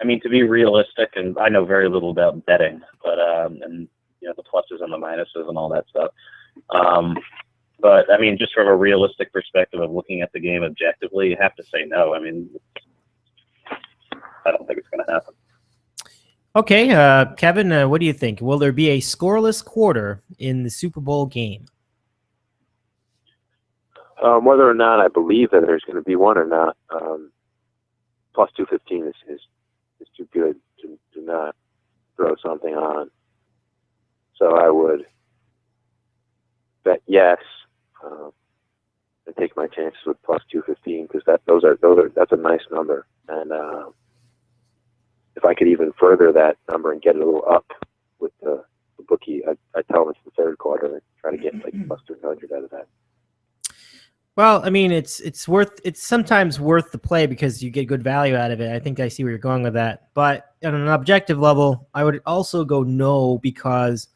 I mean, to be realistic, and I know very little about betting, but and the pluses and the minuses and all that stuff. But I mean, just from a realistic perspective of looking at the game objectively, you have to say no. I mean, I don't think it's going to happen. Okay, Kevin, what do you think? Will there be a scoreless quarter in the Super Bowl game? Whether or not I believe that there's going to be one or not, plus 215 is too good to not throw something on. So I would bet yes. my chances with plus 215 because that's a nice number. And if I could even further that number and get it a little up with the bookie, I tell them it's the third quarter and try to get like plus 300 out of that. Well, I mean, it's sometimes worth the play because you get good value out of it. I think I see where you're going with that. But on an objective level, I would also go no because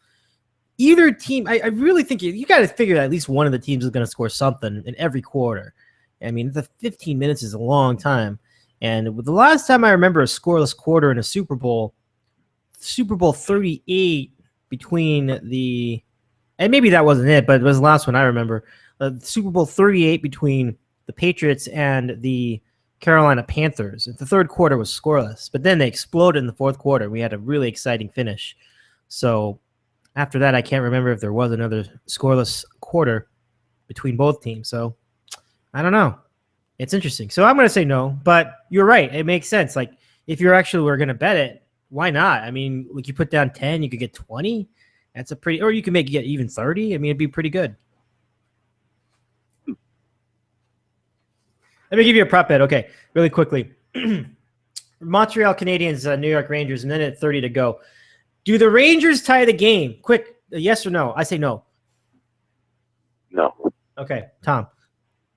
either team, I really think you got to figure that at least one of the teams is going to score something in every quarter. I mean, the 15 minutes is a long time. And the last time I remember a scoreless quarter in a Super Bowl 38 between and maybe that wasn't it, but it was the last one I remember. Super Bowl 38 between the Patriots and the Carolina Panthers. The third quarter was scoreless, but then they exploded in the fourth quarter. We had a really exciting finish. So after that, I can't remember if there was another scoreless quarter between both teams. So I don't know. It's interesting. So I'm going to say no, but you're right. It makes sense. Like if you're actually we're going to bet it, why not? I mean, like you put down 10, you could get 20. That's a pretty, or you can make it even 30. I mean, it'd be pretty good. Let me give you a prop bet. Okay, really quickly. Montreal Canadiens, New York Rangers, and then at 30 to go. Do the Rangers tie the game? Quick, yes or no? I say no. No. Okay, Tom.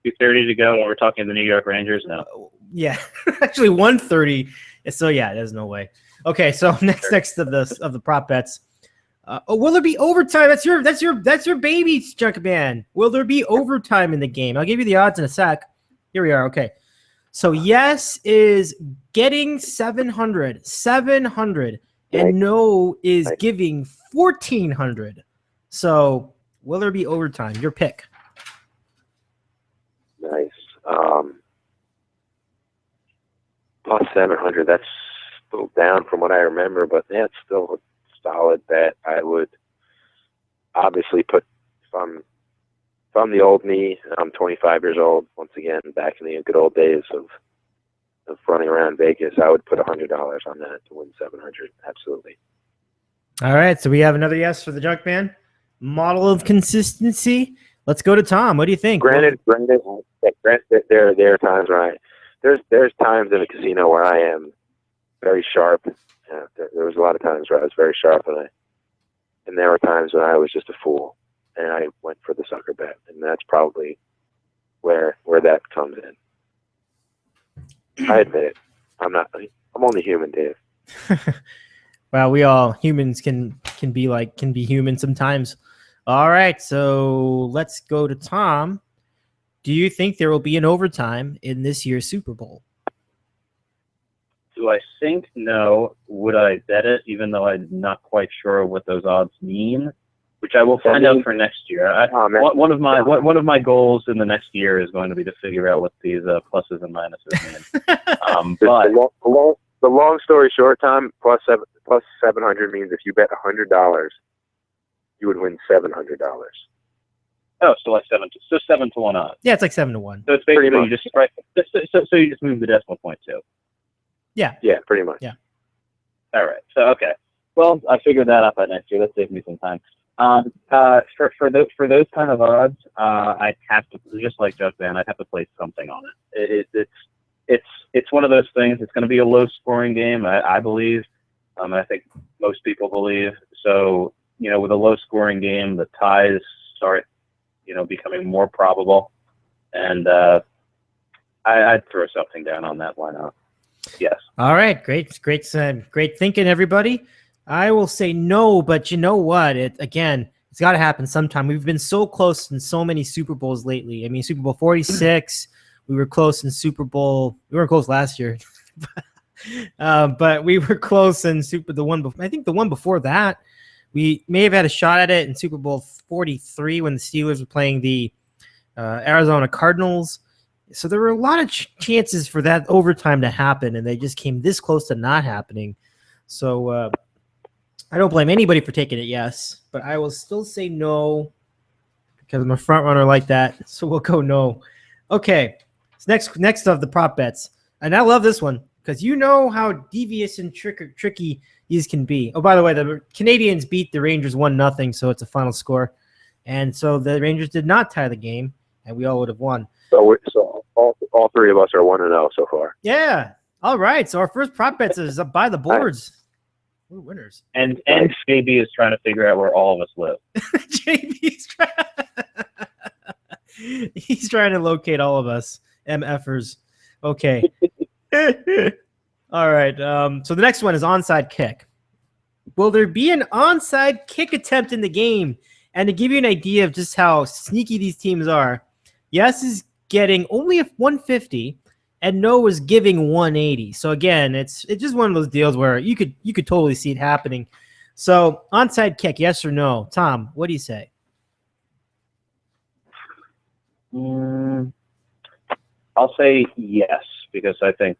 2:30 to go. We're talking the New York Rangers now. Yeah, actually 1:30. So yeah, there's no way. Okay, so next of the prop bets. Will there be overtime? That's your baby, Junkman. Will there be overtime in the game? I'll give you the odds in a sec. Here we are. Okay. So yes is getting 700, and no is giving 1,400. So will there be overtime? Your pick. Nice. Plus 700. That's still down from what I remember, but that's still a solid bet. I would obviously put if I'm the old me, I'm 25 years old, once again, back in the good old days of running around Vegas, I would put $100 on that to win 700. Absolutely. All right, so we have another yes for the Junkman. Model of consistency. Let's go to Tom. What do you think? Granted, there are times where there's times in a casino where I am very sharp. There was a lot of times where I was very sharp, and there were times when I was just a fool. And I went for the sucker bet, and that's probably where that comes in. I admit it. I'm only human, Dave. Well, we all humans can be human sometimes. All right, so let's go to Tom. Do you think there will be an overtime in this year's Super Bowl? Do I think no? Would I bet it, even though I'm not quite sure what those odds mean? Which I will find out for next year. One of my goals in the next year is going to be to figure out what these pluses and minuses mean. But the long story short, Tom, plus 700 means if you bet $100, you would win $700. Oh, so like 7 to 1 odds. Yeah, it's like 7 to 1. So it's basically you just right. So you just move the decimal point too. Yeah. Yeah, pretty much. Yeah. All right. So okay. Well, I figured that out by next year. That saved me some time. For those kind of odds, I'd have to, just like Judge Van, I'd have to place something on it. It's one of those things. It's going to be a low scoring game, I believe. I think most people believe. So with a low scoring game, the ties start becoming more probable, and I'd throw something down on that. Why not? Yes. All right. Great thinking, everybody. I will say no, but you know what? It's got to happen sometime. We've been so close in so many Super Bowls lately. I mean, Super Bowl 46, we were close in Super Bowl. We weren't close last year, but we were close in the one before that. We may have had a shot at it in Super Bowl 43 when the Steelers were playing the Arizona Cardinals. So there were a lot of chances for that overtime to happen, and they just came this close to not happening. So I don't blame anybody for taking it yes, but I will still say no because I'm a front runner like that. So we'll go no. Okay, so next of the prop bets, and I love this one because you know how devious and tricky these can be. Oh, by the way, the Canadians beat the Rangers 1-0, so it's a final score, and so the Rangers did not tie the game. and we all would have won. So all three of us are 1-0 so far. Yeah. All right. So our first prop bets is up by the boards. We're winners. And JB is trying to figure out where all of us live. JB's he's trying to locate all of us. MFers. Okay. All right. So the next one is onside kick. Will there be an onside kick attempt in the game? And to give you an idea of just how sneaky these teams are, yes is getting only 150, and no is giving 180. So again, it's just one of those deals where you could totally see it happening. So onside kick, yes or no? Tom, what do you say? I'll say yes, because I think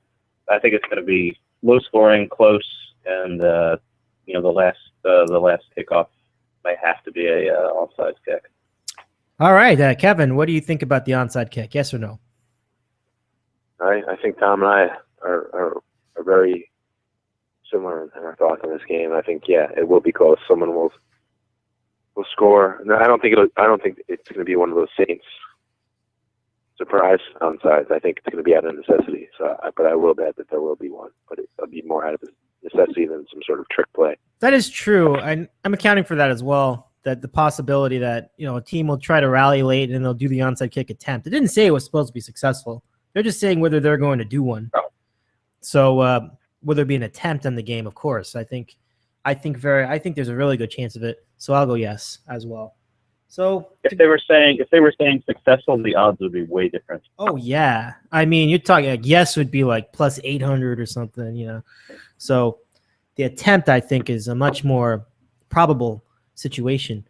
it's going to be low scoring, close, and the last kickoff might have to be a onside kick. All right, Kevin, what do you think about the onside kick? Yes or no? I think Tom and I are very similar in our thoughts on this game. I think it will be close. Someone will score. No, I don't think it's going to be one of those Saints surprise onsides. I think it's going to be out of necessity. But I will bet that there will be one. But it'll be more out of necessity than some sort of trick play. That is true. I'm accounting for that as well. That the possibility that a team will try to rally late and they'll do the onside kick attempt. It didn't say it was supposed to be successful. They're just saying whether they're going to do one. Oh. So will there be an attempt on the game? Of course. I think there's a really good chance of it. So I'll go yes as well. So if they were saying successful, the odds would be way different. Oh yeah. I mean, you're talking like yes would be like plus 800 or something, So the attempt, I think, is a much more probable situation.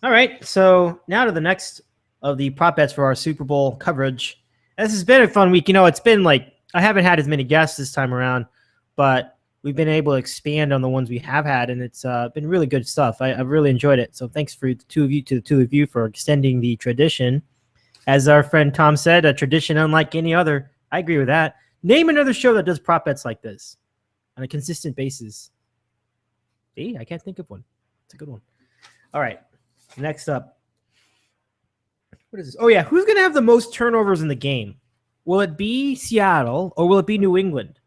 All right. So now to the next of the prop bets for our Super Bowl coverage. This has been a fun week. It's been like I haven't had as many guests this time around, but we've been able to expand on the ones we have had, and it's been really good stuff. I've really enjoyed it. So thanks to the two of you for extending the tradition. As our friend Tom said, a tradition unlike any other. I agree with that. Name another show that does prop bets like this on a consistent basis. See, I can't think of one. It's a good one. All right. Next up. What is this? Oh, yeah. Who's going to have the most turnovers in the game? Will it be Seattle or will it be New England?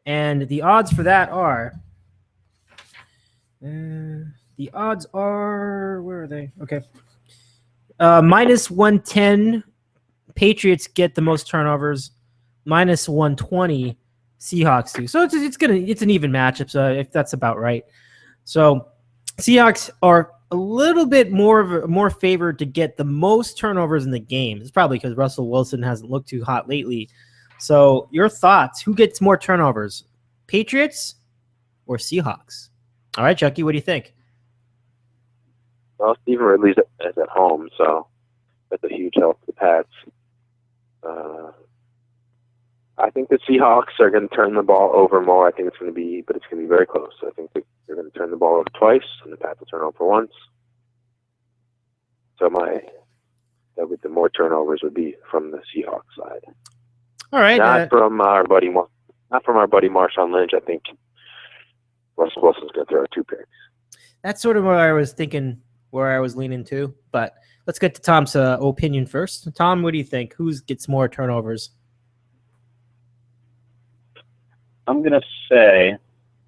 And the odds for that are where are they? Okay. Minus 110 Patriots get the most turnovers. Minus 120 Seahawks do. So it's an even matchup. So if that's about right. So Seahawks are a little bit more favored to get the most turnovers in the game. It's probably because Russell Wilson hasn't looked too hot lately. So your thoughts, who gets more turnovers, Patriots or Seahawks? All right, Chucky, what do you think? Well, Stephen Ridley's is at home, so that's a huge help to the Pats. I think the Seahawks are going to turn the ball over more. I think it's going to be very close. I think they're going to turn the ball over twice, and the Pats will turn over once. So the more turnovers would be from the Seahawks side. All right. Not from our buddy Marshawn Lynch. I think Russell Wilson's going to throw 2 picks. That's sort of what I was thinking, where I was leaning to. But let's get to Tom's opinion first. Tom, what do you think? Who gets more turnovers? I'm going to say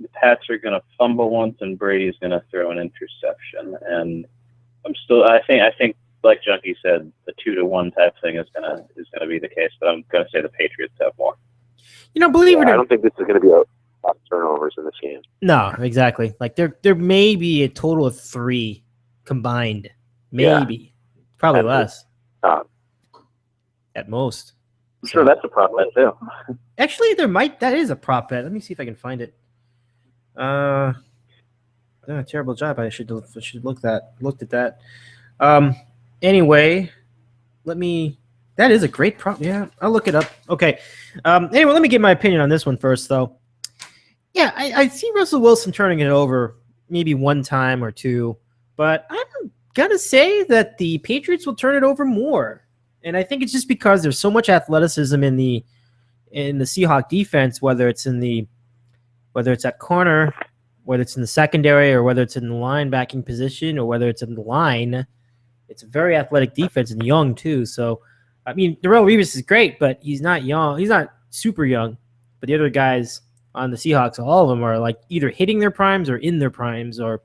the Pats are going to fumble once and Brady's going to throw an interception. And I think like Junkie said, the 2-1 type thing is going to be the case, but I'm going to say the Patriots have more. Believe it or not, I don't think this is going to be a lot of turnovers in this game. No, exactly. Like there may be a total of 3 combined. Maybe. Probably less. At most. I'm sure that's a prop bet too. Actually, that is a prop bet. Let me see if I can find it. Terrible job. I should looked at that. Anyway, that is a great prop. Yeah, I'll look it up. Okay. Anyway, let me give my opinion on this one first, though. Yeah, I see Russell Wilson turning it over maybe 1 time or 2, but I'm gonna say that the Patriots will turn it over more. And I think it's just because there's so much athleticism in the Seahawk defense, whether it's at corner, whether it's in the secondary, or whether it's in the linebacking position, or whether it's in the line. It's a very athletic defense and young too. So I mean, Darrelle Revis is great, but he's not young. He's not super young. But the other guys on the Seahawks, all of them are like either hitting their primes or in their primes or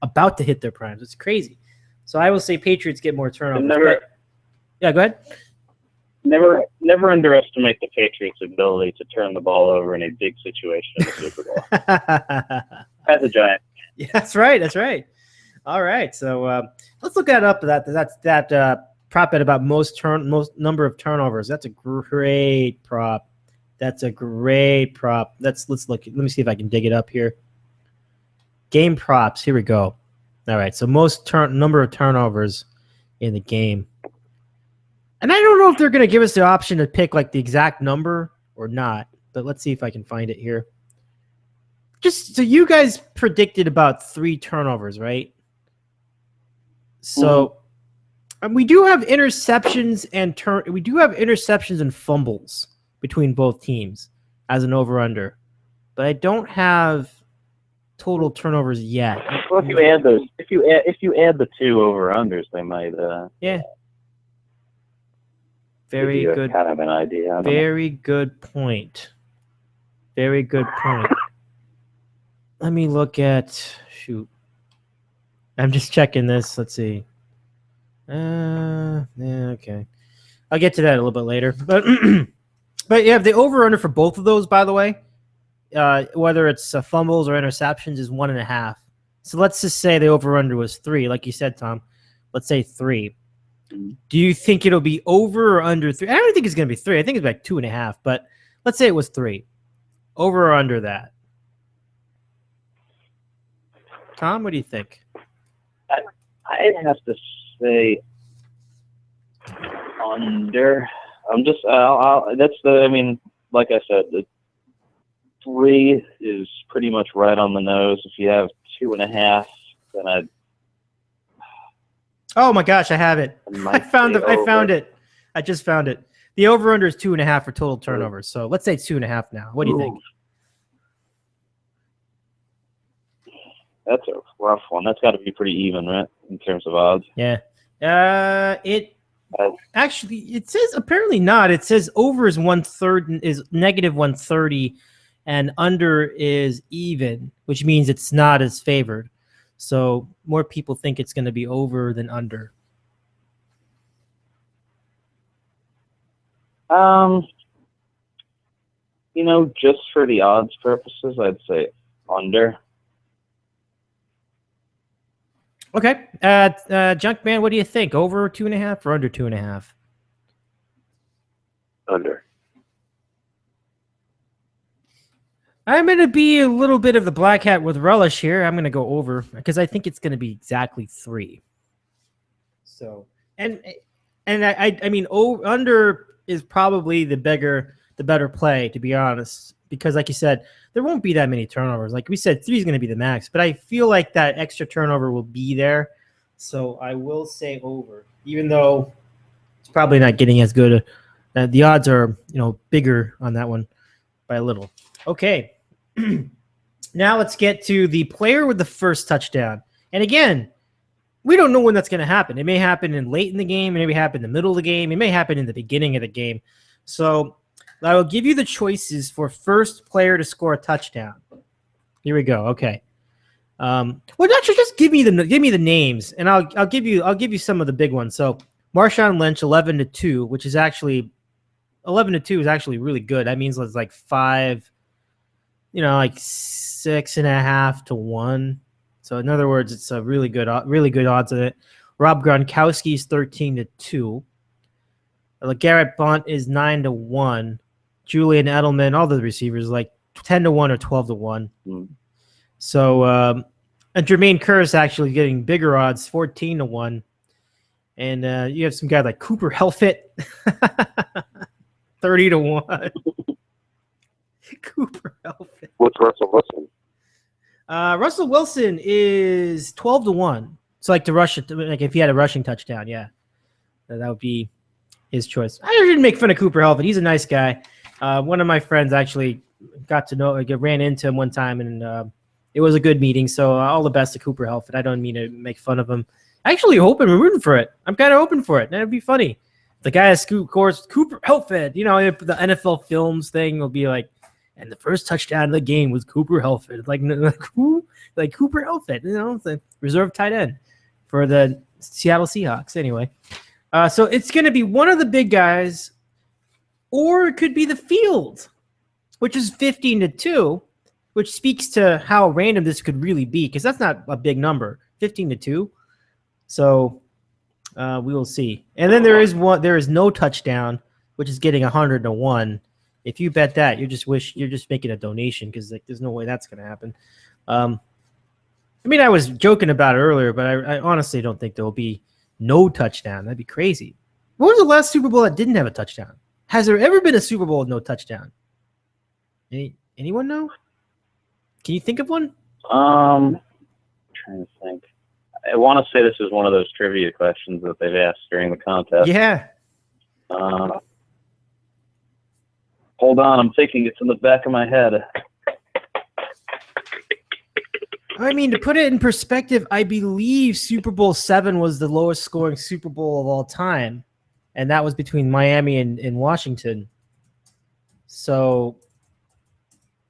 about to hit their primes. It's crazy. So I will say Patriots get more turnovers. Yeah, go ahead. Never underestimate the Patriots' ability to turn the ball over in a big situation in the Super Bowl. As a Giant. Yeah, that's right. That's right. All right. So let's look that up. That prop bet about most number of turnovers. That's a great prop. Let's look. Let me see if I can dig it up here. Game props. Here we go. All right. So most number of turnovers in the game. And I don't know if they're going to give us the option to pick like the exact number or not, but let's see if I can find it here. Just so you guys predicted about 3 turnovers, right? So we do have interceptions and fumbles between both teams as an over/under, but I don't have total turnovers yet. Well, if you add those, if you add the 2 over/unders, they might. Yeah. Very good. Kind of an idea. Very good point. Very good point. Let me look at shoot. I'm just checking this. Let's see. Yeah, okay. I'll get to that a little bit later. But but yeah, the over/under for both of those, by the way, whether it's fumbles or interceptions, is 1.5. So let's just say the over/under was 3, like you said, Tom. Let's say 3. Do you think it'll be over or under 3? I don't think it's going to be 3. I think it's like 2.5. But let's say it was 3. Over or under that? Tom, what do you think? I'd have to say under. I'm just. That's the. I mean, like I said, the 3 is pretty much right on the nose. If you have 2.5, then I'd. Oh my gosh, I have it. I found it. I just found it. The over/under is 2.5 for total turnovers. So let's say it's 2.5 now. What do you think? That's a rough one. That's got to be pretty even, right, in terms of odds? Yeah. Actually, it says apparently not. It says over is negative 130, and under is even, which means it's not as favored. So more people think it's going to be over than under. Just for the odds purposes, I'd say under. Okay. Junkman, what do you think? Over 2.5 or under 2.5? Under. I'm going to be a little bit of the black hat with relish here. I'm going to go over because I think it's going to be exactly 3. So, and I mean, under is probably the better play, to be honest, because like you said, there won't be that many turnovers. Like we said, 3 is going to be the max, but I feel like that extra turnover will be there. So I will say over, even though it's probably not getting as good. The odds are, bigger on that one by a little. Okay. Now let's get to the player with the first touchdown. And again, we don't know when that's going to happen. It may happen late in the game. It may happen in the middle of the game. It may happen in the beginning of the game. So I will give you the choices for first player to score a touchdown. Here we go. Okay. Well, actually, just give me the names, and I'll give you some of the big ones. So Marshawn Lynch, 11-2, which is actually 11-2 is actually really good. That means it's like 5. Like 6.5 to 1. So in other words, it's a really good odds of it. Rob Gronkowski's 13-2. LeGarrette Blount is 9-1. Julian Edelman, all the receivers like 10-1 or 12-1. So and Jermaine Curse actually getting bigger odds, 14-1. And you have some guy like Cooper Helfett, 30-1. Cooper Helfett. What's Russell Wilson? Russell Wilson is 12-1. So like to rush it, like if he had a rushing touchdown, yeah, that would be his choice. I didn't make fun of Cooper Helfett. He's a nice guy. One of my friends actually got to know, ran into him one time, and it was a good meeting. So all the best to Cooper Helfett. I don't mean to make fun of him. Actually, hoping we're rooting for it. I'm kind of hoping for it. That'd be funny. The guy that scores Cooper Helford. You know, the NFL Films thing will be like, and the first touchdown of the game was Cooper Helford. Like who? Like Cooper Helford. You know, the reserve tight end for the Seattle Seahawks. Anyway, so it's going to be one of the big guys, or it could be the field, which is 15-2, which speaks to how random this could really be, because that's not a big number, 15-2. So we will see. And then there is no touchdown, which is getting 100-1. If you bet that, you're just making a donation, because like there's no way that's going to happen. I mean, I was joking about it earlier, but I honestly don't think there will be no touchdown. That'd be crazy. When was the last Super Bowl that didn't have a touchdown? Has there ever been a Super Bowl with no touchdown? Anyone know? Can you think of one? I'm trying to think. I want to say this is one of those trivia questions that they've asked during the contest. Yeah. Hold on, I'm thinking. It's in the back of my head. I mean, to put it in perspective, I believe Super Bowl VII was the lowest scoring Super Bowl of all time, and that was between Miami and Washington. So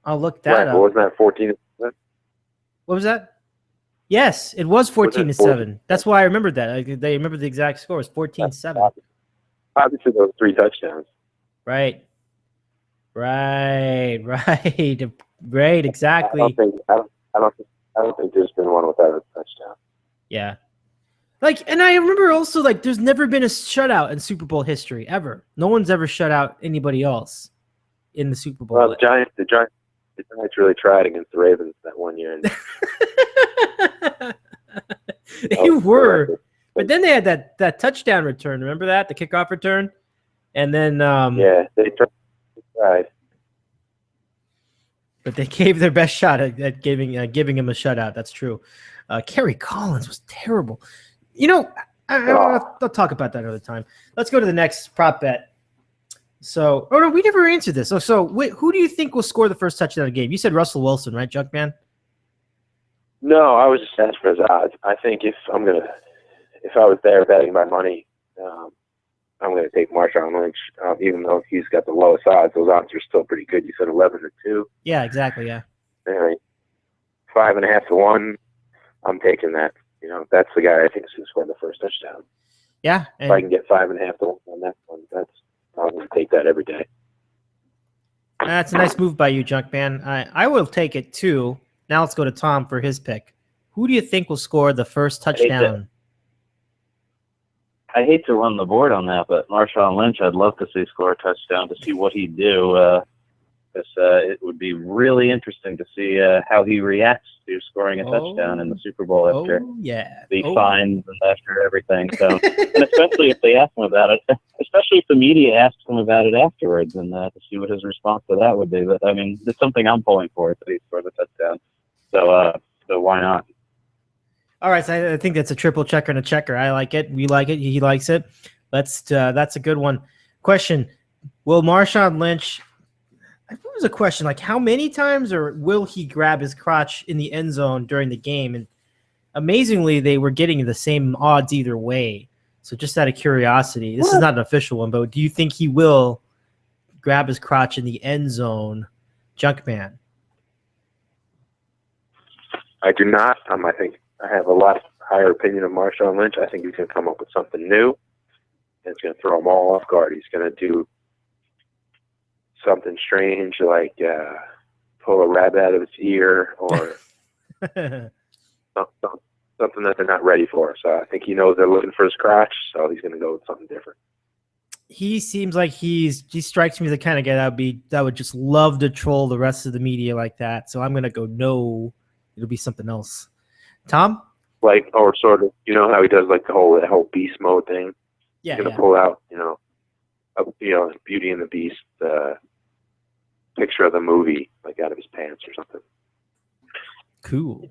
I'll look that up. What was that, 14? What was that? Yes, it was 14-7. That's why I remembered that. They remembered the exact score. It was 14-7. Obviously, those 3 touchdowns. Right, exactly. I don't think there's been one without a touchdown. Yeah. Like, and I remember also, like, there's never been a shutout in Super Bowl history, ever. No one's ever shut out anybody else in the Super Bowl. Well, the Giants really tried against the Ravens that one year. And they were. But then they had that touchdown return. Remember that? The kickoff return? And then... yeah, they tried. But they gave their best shot at giving him a shutout. That's true. Kerry Collins was terrible. You know, I'll talk about that another time. Let's go to the next prop bet. So, no, we never answered this. So who do you think will score the first touchdown of the game? You said Russell Wilson, right, Junkman? No, I was just asking for his odds. I think if I was there betting my money, I'm going to take Marshawn Lynch, even though he's got the lowest odds. Those odds are still pretty good. You said 11-2. Yeah, exactly. Yeah. Anyway, 5.5-1. I'm taking that. You know, that's the guy I think is going to score the first touchdown. Yeah. If I can get 5.5-1 on that one, I'll just take that every day. That's a nice move by you, Junkman. I will take it too. Now let's go to Tom for his pick. Who do you think will score the first touchdown? I hate to run the board on that, but Marshawn Lynch, I'd love to see score a touchdown to see what he'd do. Because it would be really interesting to see how he reacts to scoring a touchdown in the Super Bowl after the fines and after everything. So, and especially if they ask him about it, especially if the media asks him about it afterwards, and to see what his response to that would be. But I mean, it's something I'm pulling for if he scores a touchdown. So why not? All right, so I think that's a triple checker and a checker. I like it. We like it. He likes it. That's a good one. Question: will Marshawn Lynch? It was a question like how many times, or will he grab his crotch in the end zone during the game? And amazingly, they were getting the same odds either way. So just out of curiosity, this is not an official one, but do you think he will grab his crotch in the end zone, Junkman? I do not. I think I have a lot higher opinion of Marshawn Lynch. I think he's going to come up with something new, and it's going to throw them all off guard. He's going to do something strange, like pull a rabbit out of his ear, or something that they're not ready for. So I think he knows they're looking for his crotch, so he's going to go with something different. He seems like he strikes me as the kind of guy that would just love to troll the rest of the media like that. So I'm going to go no. It'll be something else. Tom? Like, or sort of, you know how he does like the whole beast mode thing? Yeah. He's going to pull out, Beauty and the Beast picture of the movie, like out of his pants or something. Cool.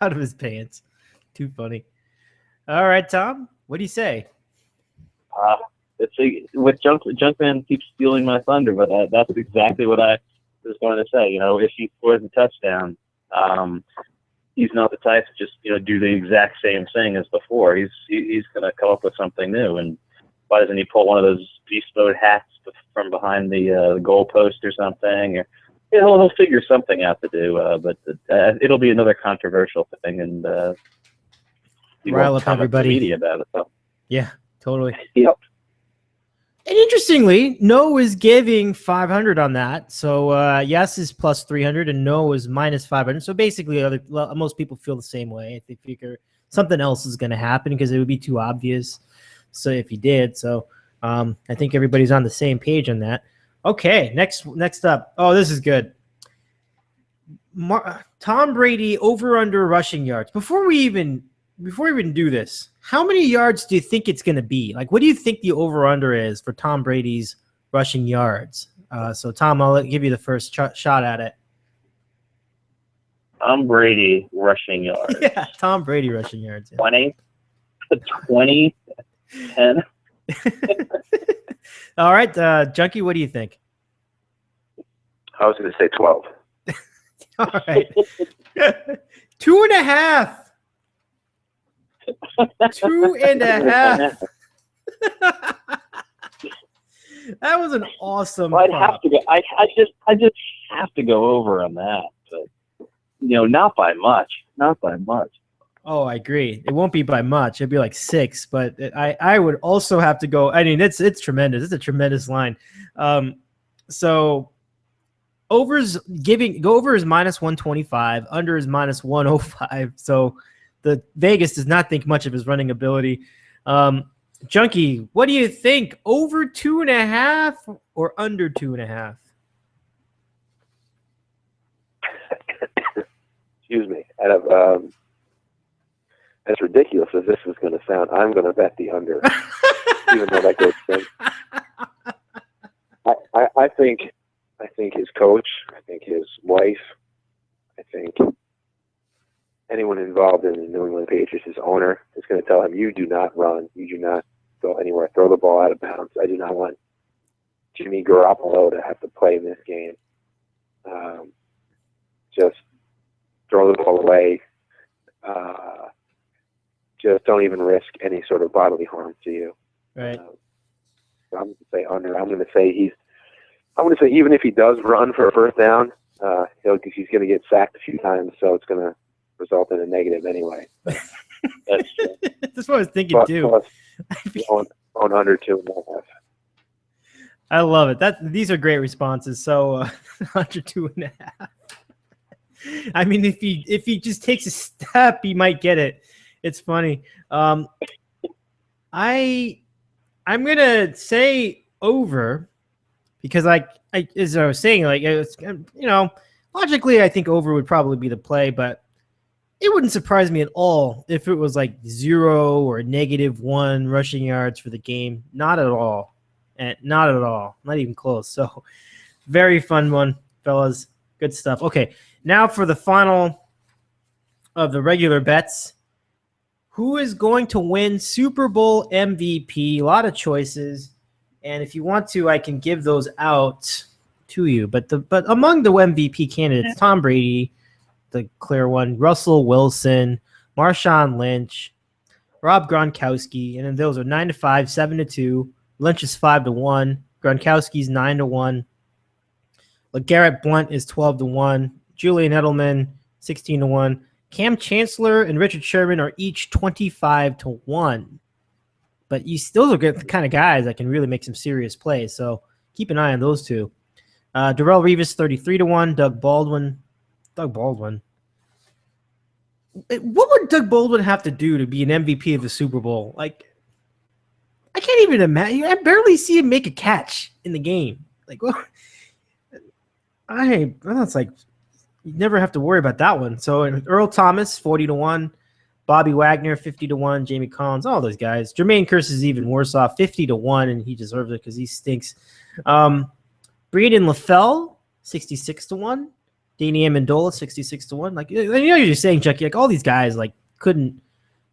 Out of his pants. Too funny. All right, Tom, what do you say? With Junkman keeps stealing my thunder, but that's exactly what I was going to say. If he scores a touchdown, he's not the type to just do the exact same thing as before. He's going to come up with something new, and Why doesn't he pull one of those beast mode hats from behind the goal post or something? Or he'll figure something out to do. But it'll be another controversial thing, and rile up everybody. Media about it. So. Yeah, totally. Yep. And interestingly, no is giving 500 on that. So yes is plus 300 and no is minus 500. So basically, most people feel the same way. They figure something else is going to happen because it would be too obvious. So if he did, so I think everybody's on the same page on that. Okay, next up. Oh, this is good. Tom Brady over under rushing yards. Before we even do this, how many yards do you think it's going to be? Like, what do you think the over-under is for Tom Brady's rushing yards? So, Tom, I'll give you the first shot at it. Tom Brady rushing yards. Yeah, Tom Brady rushing yards. Yeah. 20, 10. All right, Junkie, what do you think? I was going to say 12. All right. 2.5. 2.5. That was an awesome. Well, I'd have to go. I just have to go over on that, but not by much. Not by much. Oh, I agree. It won't be by much. It'd be like 6, but I would also have to go. I mean, it's tremendous. It's a tremendous line. So over is minus 125. Under is minus 105. So the Vegas does not think much of his running ability. Junkie, what do you think? Over 2.5 or under 2.5? Excuse me. Out of as ridiculous as this is going to sound, I'm going to bet the under, even though that goes thing. I think his coach, I think his wife, I think anyone involved in the New England Patriots, his owner, is going to tell him, you do not run. You do not go anywhere. Throw the ball out of bounds. I do not want Jimmy Garoppolo to have to play in this game. Just throw the ball away. Just don't even risk any sort of bodily harm to you. Right. So I'm going to say under. I'm going to say even if he does run for a first down, he's going to get sacked a few times, so it's going to result in a negative anyway. That's what I was thinking too. On under 2.5. I love it. These are great responses. So under 2.5. I mean, if he just takes a step, he might get it. It's funny. I'm gonna say over because as I was saying, like it's logically, I think over would probably be the play, but it wouldn't surprise me at all if it was like 0 or -1 rushing yards for the game. Not at all. Not at all. Not even close. So very fun one, fellas. Good stuff. Okay, now for the final of the regular bets. Who is going to win Super Bowl MVP? A lot of choices. And if you want to, I can give those out to you. But among the MVP candidates, Tom Brady, the clear one, Russell Wilson, Marshawn Lynch, Rob Gronkowski, and then those are 9-5, 7-2. Lynch is 5-1. Gronkowski's 9-1. LeGarrette Blount is 12-1. Julian Edelman 16-1. Cam Chancellor and Richard Sherman are each 25-1. But those are the kind of guys that can really make some serious plays. So keep an eye on those two. Darrelle Revis 33-1. Doug Baldwin. What would Doug Baldwin have to do to be an MVP of the Super Bowl? Like, I can't even imagine. I barely see him make a catch in the game. Like, well, it's like you never have to worry about that one. So Earl Thomas 40-1, Bobby Wagner 50-1, Jamie Collins, all those guys. Jermaine Kearse is even worse off, 50-1, and he deserves it because he stinks. Braden LaFell 66-1, Danny Amendola 66-1. Like you're saying, Chucky, like all these guys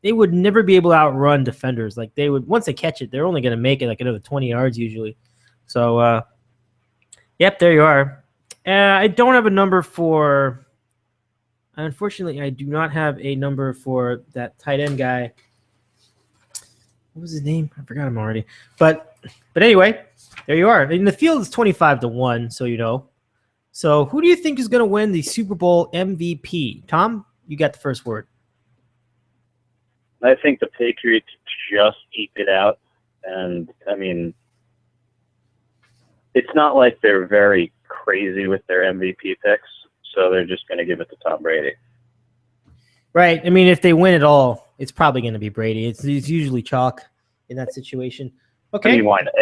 they would never be able to outrun defenders. Like they would once they catch it, they're only going to make it like another 20 yards usually. So yep, there you are. I don't have a number for. Unfortunately, I do not have a number for that tight end guy. what was his name? I forgot him already. But anyway, there you are. And the field is 25-1, so you know. So who do you think is going to win the Super Bowl MVP? Tom, you got the first word. I think the Patriots just eked it out. And, I mean, it's not like they're very crazy with their MVP picks, so they're just going to give it to Tom Brady. Right. I mean, if they win it all, it's probably going to be Brady. It's usually chalk in that situation. Okay. I mean, why not?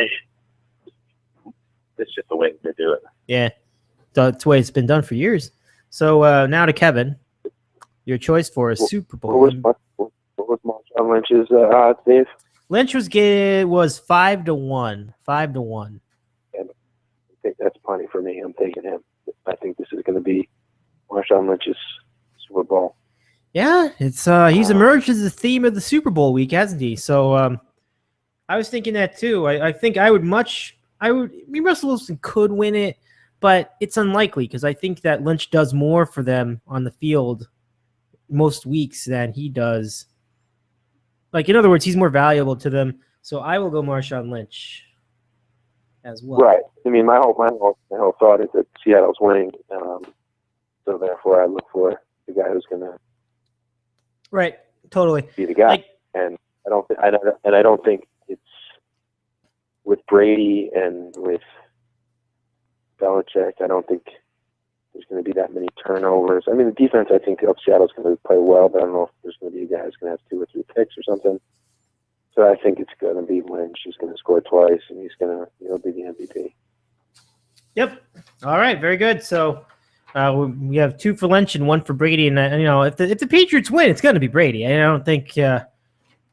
It's just the way they do it. Yeah. That's the way it's been done for years. So now to Kevin. Your choice for a Super Bowl. What was Marshawn Lynch's odds, Dave? Lynch was 5-1. 5-1. I think that's plenty for me. I'm taking him. I think this is going to be Marshawn Lynch's Super Bowl. Yeah, it's he's emerged as the theme of the Super Bowl week, hasn't he? So I was thinking that too. I think Russell Wilson could win it, but it's unlikely because I think that Lynch does more for them on the field most weeks than he does. Like, in other words, he's more valuable to them. So I will go Marshawn Lynch as well. Right. I mean, my whole thought is that Seattle's winning, so therefore I look for the guy who's going to right, totally be the guy. And I don't think it's with Brady and with Belichick. I don't think there's going to be that many turnovers. I mean, the defense, I think Seattle's going to play well, but I don't know if there's going to be a guy who's going to have 2 or 3 picks or something. So I think it's going to be Lynch. He's going to score twice, and he'll be the MVP. Yep. All right. Very good. So we have 2 for Lynch and 1 for Brady. And if the Patriots win, it's going to be Brady. I don't think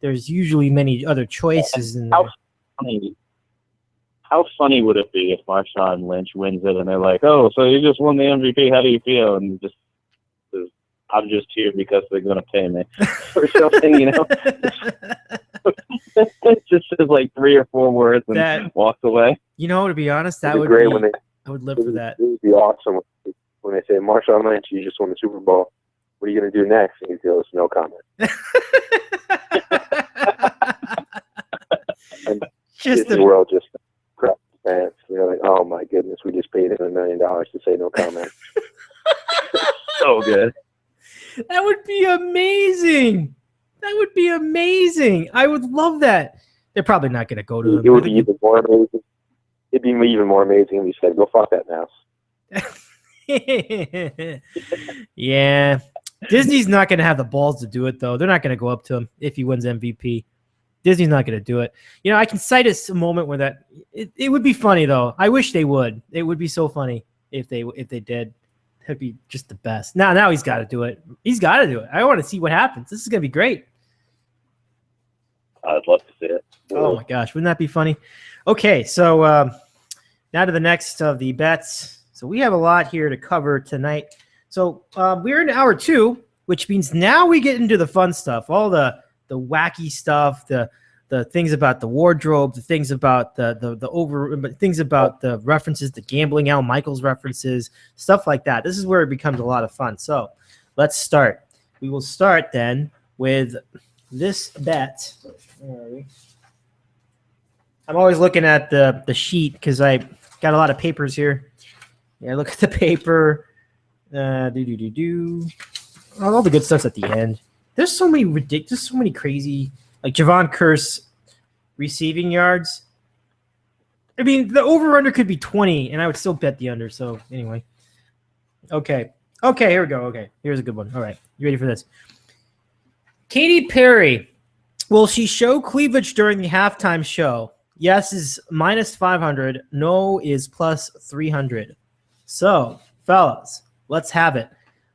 there's usually many other choices in there. How funny would it be if Marshawn Lynch wins it and they're like, "Oh, so you just won the MVP? How do you feel?" And I'm just here because they're going to pay me or something, you know? It just says like 3 or 4 words and walks away. You know, to be honest, that would be great great. I would live for that. It would be awesome when they say, Marshawn Lynch, you just won the Super Bowl. What are you going to do next? And he goes, no comment. And the world just crap pants. They're like, oh my goodness, we just paid him $1 million to say no comment. So good. That would be amazing. That would be amazing. I would love that. They're probably not going to go to him. It would be even more amazing. It'd be even more amazing if he said, go fuck that mouse. Yeah. Disney's not going to have the balls to do it, though. They're not going to go up to him if he wins MVP. Disney's not going to do it. You know, I can cite a moment where it would be funny, though. I wish they would. It would be so funny if they did. That'd be just the best. Now he's got to do it. He's got to do it. I want to see what happens. This is going to be great. I'd love to see it. Oh, my gosh. Wouldn't that be funny? Okay, so now to the next of the bets. So we have a lot here to cover tonight. So we're in hour 2, which means now we get into the fun stuff, all the wacky stuff, the things about the wardrobe, the things about things about the references, the gambling Al Michaels references, stuff like that. This is where it becomes a lot of fun. So let's start. We will start then with this bet. Where are we? I'm always looking at the sheet because I got a lot of papers here. Yeah, look at the paper. All the good stuff's at the end. There's so many ridiculous, so many crazy, like Javon Curse receiving yards. I mean, the over-under could be 20, and I would still bet the under. So anyway, okay, here we go. Okay, here's a good one. All right, you ready for this? Katy Perry, will she show cleavage during the halftime show? Yes is -500. No is +300. So, fellas, let's have it.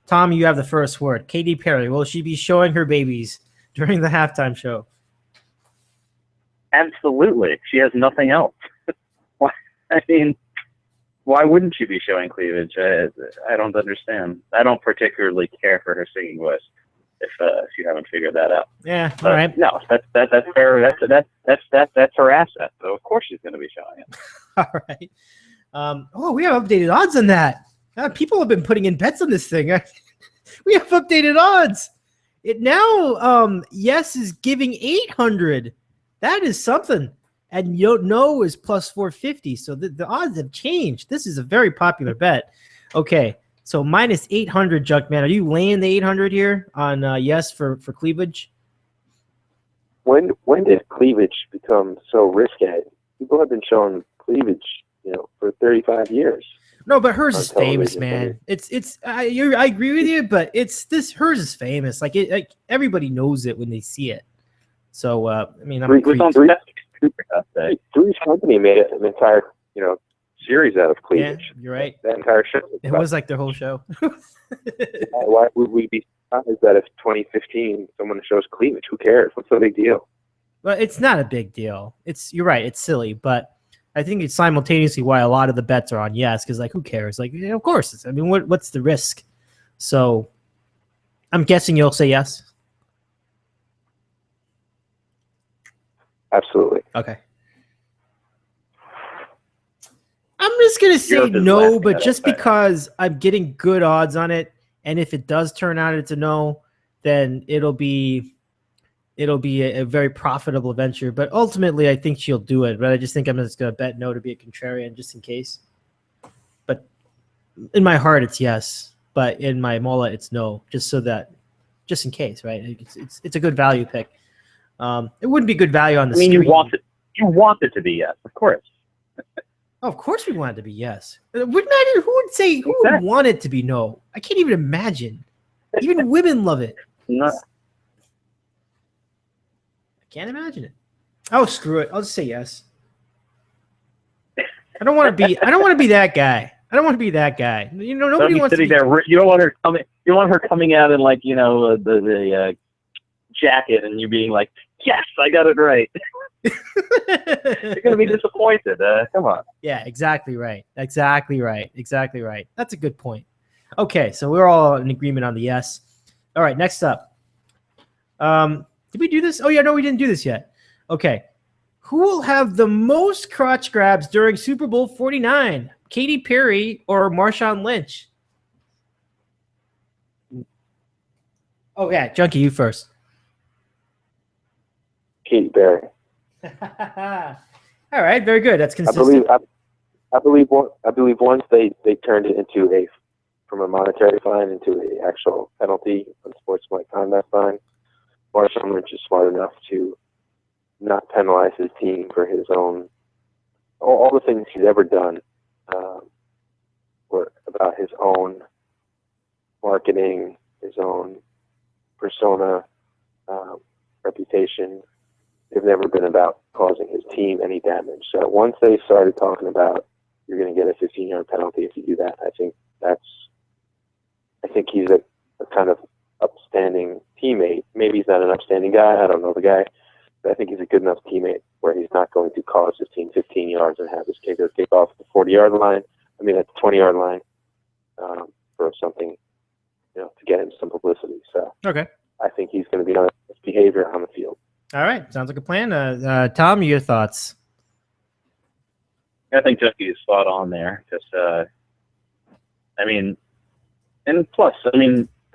Tom, you have the first word. Katy Perry, will she be showing her babies during the halftime show? Absolutely. She has nothing else. I mean, why wouldn't she be showing cleavage? I don't understand. I don't particularly care for her singing voice. If you haven't figured that out. Yeah. All right. No, that's fair. That's her asset. So of course she's going to be showing it. All right. We have updated odds on that. People have been putting in bets on this thing. We have updated odds. It now, yes, is giving 800. That is something. And no is plus 450. So the odds have changed. This is a very popular bet. Okay. So minus 800, Junkman. Are you laying the 800 here on yes for cleavage? When did cleavage become so risque? People have been showing cleavage, for 35 years. No, but hers is television, famous, man. I agree with you, but hers is famous. Like everybody knows it when they see it. So I'm Three's Company made it an entire series out of cleavage. Yeah, you're right. That entire show. It was like their whole show. Why would we be surprised that if 2015 someone shows cleavage? Who cares? What's the big deal? Well, it's not a big deal. You're right. It's silly, but I think it's simultaneously why a lot of the bets are on yes, because who cares? Of course. What's the risk? So I'm guessing you'll say yes. Absolutely. Okay. I'm just going to say no, but just because I'm getting good odds on it, and if it does turn out it's a no, then it'll be a very profitable venture. But ultimately, I think she'll do it. But I just think I'm just going to bet no to be a contrarian just in case. But in my heart, it's yes. But in my mullet, it's no, just in case, right? It's a good value pick. It wouldn't be good value on the screen. You want it to be yes, of course. Oh, of course we want it to be yes. Who would want it to be no? I can't even imagine. Even women love it. No. I can't imagine it. Oh, screw it. I'll just say yes. I don't want to be that guy. I don't want to be that guy. Nobody wants sitting to be there. You don't want her coming. You don't want her coming out in the jacket, and you being like, "Yes, I got it right." You're gonna be disappointed. Come on. Yeah, exactly right. That's a good point. Okay, so we're all in agreement on the yes. All right, next up. Did we do this? Oh yeah, no, we didn't do this yet. Okay, who will have the most crotch grabs during Super Bowl 49? Katy Perry or Marshawn Lynch? Okay, Junkie, you first. Katy Perry. All right, very good. That's consistent. I believe once they turned it into from a monetary fine into an actual penalty, unsportsmanlike conduct fine. Marshawn Lynch is smart enough to not penalize his team for his own all the things he's ever done were about his own marketing, his own persona, reputation. They've never been about causing his team any damage. So once they started talking about you're going to get a 15-yard penalty if you do that, I think he's a kind of upstanding teammate. Maybe he's not an upstanding guy. I don't know the guy. But I think he's a good enough teammate where he's not going to cause his team 15 yards and have his kicker kick off at the 40-yard line. I mean, at the 20-yard line for something, to get him some publicity. So okay, I think he's going to be on his behavior on the field. All right, sounds like a plan. Tom, your thoughts? I think Junkie is spot on there. Just, and plus,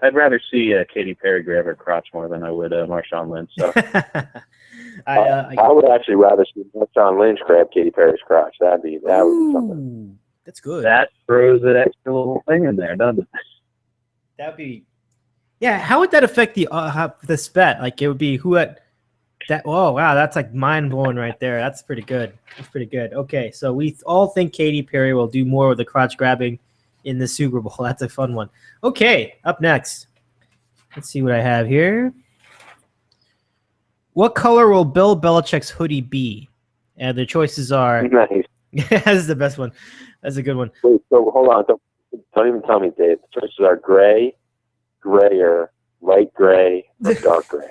I'd rather see Katy Perry grab her crotch more than I would Marshawn Lynch. So. I would actually rather see Marshawn Lynch grab Katy Perry's crotch. That would be something. That's good. That throws an extra little thing in there, doesn't it? That'd be. Yeah, how would that affect this bet? Like, it would be who had that. Oh wow, that's like mind blowing right there. That's pretty good. Okay, so we all think Katy Perry will do more with the crotch grabbing in the Super Bowl. That's a fun one. Okay, up next. Let's see what I have here. What color will Bill Belichick's hoodie be? And the choices are. Nice. This is the best one. That's a good one. Wait, so hold on. Don't even tell me, Dave. The choices are gray, grayer, light gray, or dark gray.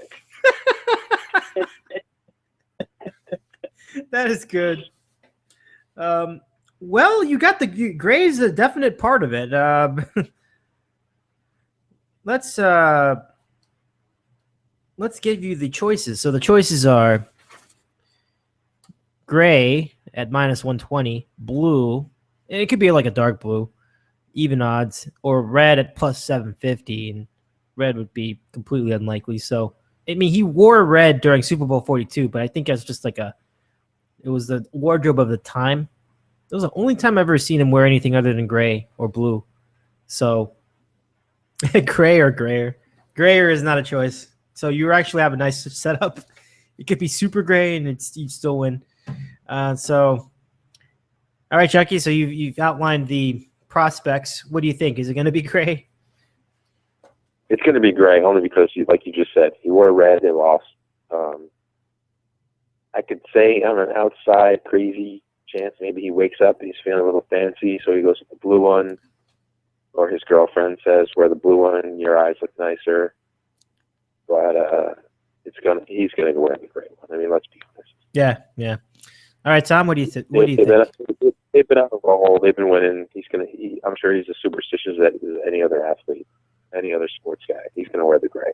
That is good. Well, you got the gray is a definite part of it. Let's give you the choices. So the choices are gray at minus 120, blue, and it could be like a dark blue, even odds, or red at plus 750, and red would be completely unlikely. So I mean, he wore red during Super Bowl 42, but I think it's just it was the wardrobe of the time. It was the only time I've ever seen him wear anything other than gray or blue. So, gray or grayer. Grayer is not a choice. So you actually have a nice setup. It could be super gray and you'd still win. All right, Chucky. So you've outlined the prospects. What do you think? Is it going to be gray? It's going to be gray only because, like you just said, he wore red. They lost. I could say on an outside crazy chance, maybe he wakes up and he's feeling a little fancy, so he goes with the blue one. Or his girlfriend says, "Wear the blue one. Your eyes look nicer." But he's gonna go wear the gray one. I mean, let's be honest. Yeah. All right, Tom. What do you think? They've been out of a hole. They've been winning. I'm sure he's as superstitious as any other athlete, any other sports guy. He's gonna wear the gray.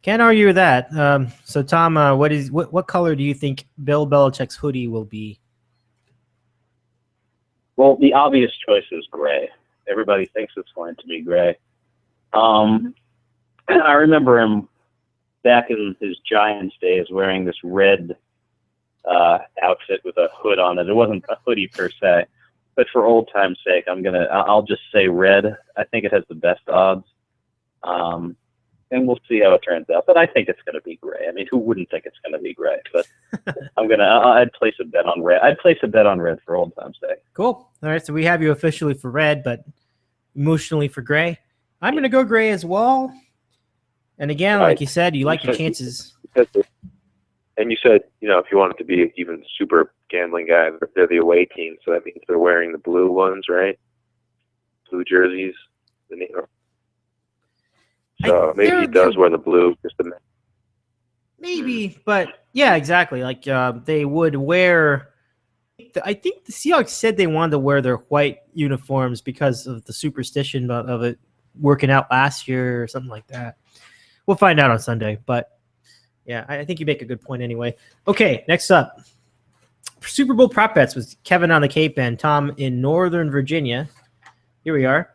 Can't argue with that. So, Tom, what color do you think Bill Belichick's hoodie will be? Well, the obvious choice is gray. Everybody thinks it's going to be gray. I remember him back in his Giants days wearing this red outfit with a hood on it. It wasn't a hoodie per se, but for old time's sake, I'll just say red. I think it has the best odds. And we'll see how it turns out. But I think it's going to be gray. I mean, who wouldn't think it's going to be gray? But I'd place a bet on red. I'd place a bet on red for old time's sake. Cool. All right, so we have you officially for red, but emotionally for gray. I'm going to go gray as well. And again, like you said, you like your chances. And you said, if you wanted to be even super gambling guy, they're the away team, so that means they're wearing the blue ones, right? Blue jerseys. So maybe he does wear the blue. Maybe, but yeah, exactly. Like they would wear. I think the Seahawks said they wanted to wear their white uniforms because of the superstition of it working out last year or something like that. We'll find out on Sunday, but yeah, I think you make a good point anyway. Okay, next up, Super Bowl prop bets with Kevin on the Cape and Tom in Northern Virginia. Here we are.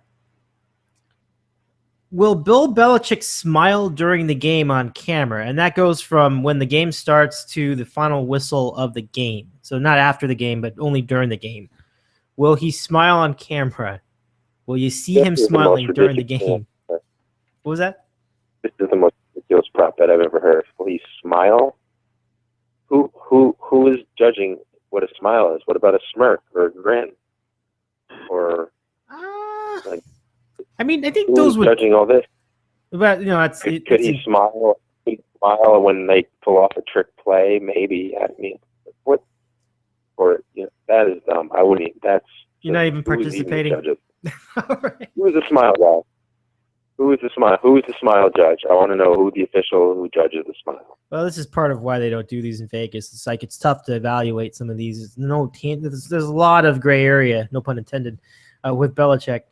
Will Bill Belichick smile during the game on camera? And that goes from when the game starts to the final whistle of the game. So not after the game, but only during the game. Will he smile on camera? Will you see him smiling during the game? What was that? This is the most ridiculous prop bet I've ever heard. Will he smile? Who is judging what a smile is? What about a smirk or a grin? Or I mean, I think those would judging all this. But Could he smile? Smile when they pull off a trick play? Maybe. I mean, what? Or that is dumb. I wouldn't. You're not even participating. Right. Who is the smile guy? Who is the smile? Who is the smile judge? I want to know who the official who judges the smile. Well, this is part of why they don't do these in Vegas. It's like it's tough to evaluate some of these. There's a lot of gray area, no pun intended, with Belichick.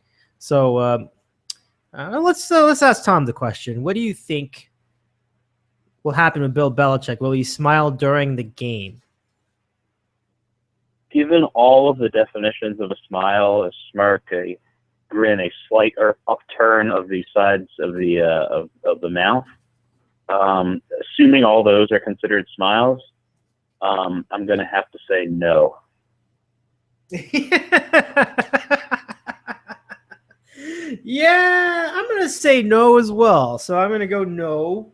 So let's ask Tom the question. What do you think will happen with Bill Belichick? Will he smile during the game? Given all of the definitions of a smile, a smirk, a grin, a slight or upturn of the sides of the mouth, assuming all those are considered smiles, I'm going to have to say no. Yeah, I'm going to say no as well. So I'm going to go no.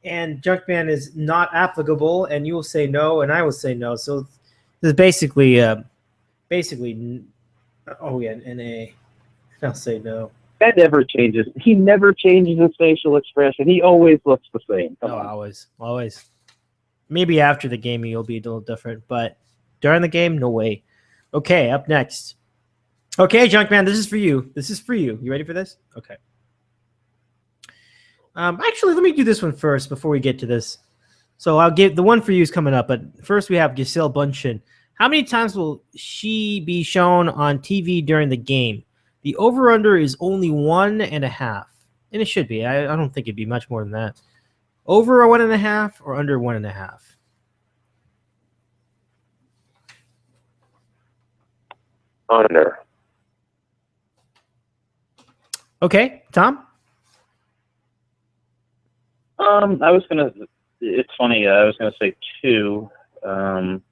And Junkman is not applicable, and you will say no, and I will say no. So this is basically, oh yeah, NA. I'll say no. That never changes. He never changes his facial expression. He always looks the same. Always. Maybe after the game he'll be a little different, but during the game, no way. Okay, up next. Okay, Junkman, this is for you. You ready for this? Okay. Actually, let me do this one first before we get to this. So I'll give the one for you is coming up, but first we have Giesle Bunchen. How many times will she be shown on TV during the game? The over-under is only 1.5, and it should be. I don't think it'd be much more than that. Over a 1.5 or under 1.5? Under. Okay, Tom? I was gonna. It's funny. I was gonna say 2, and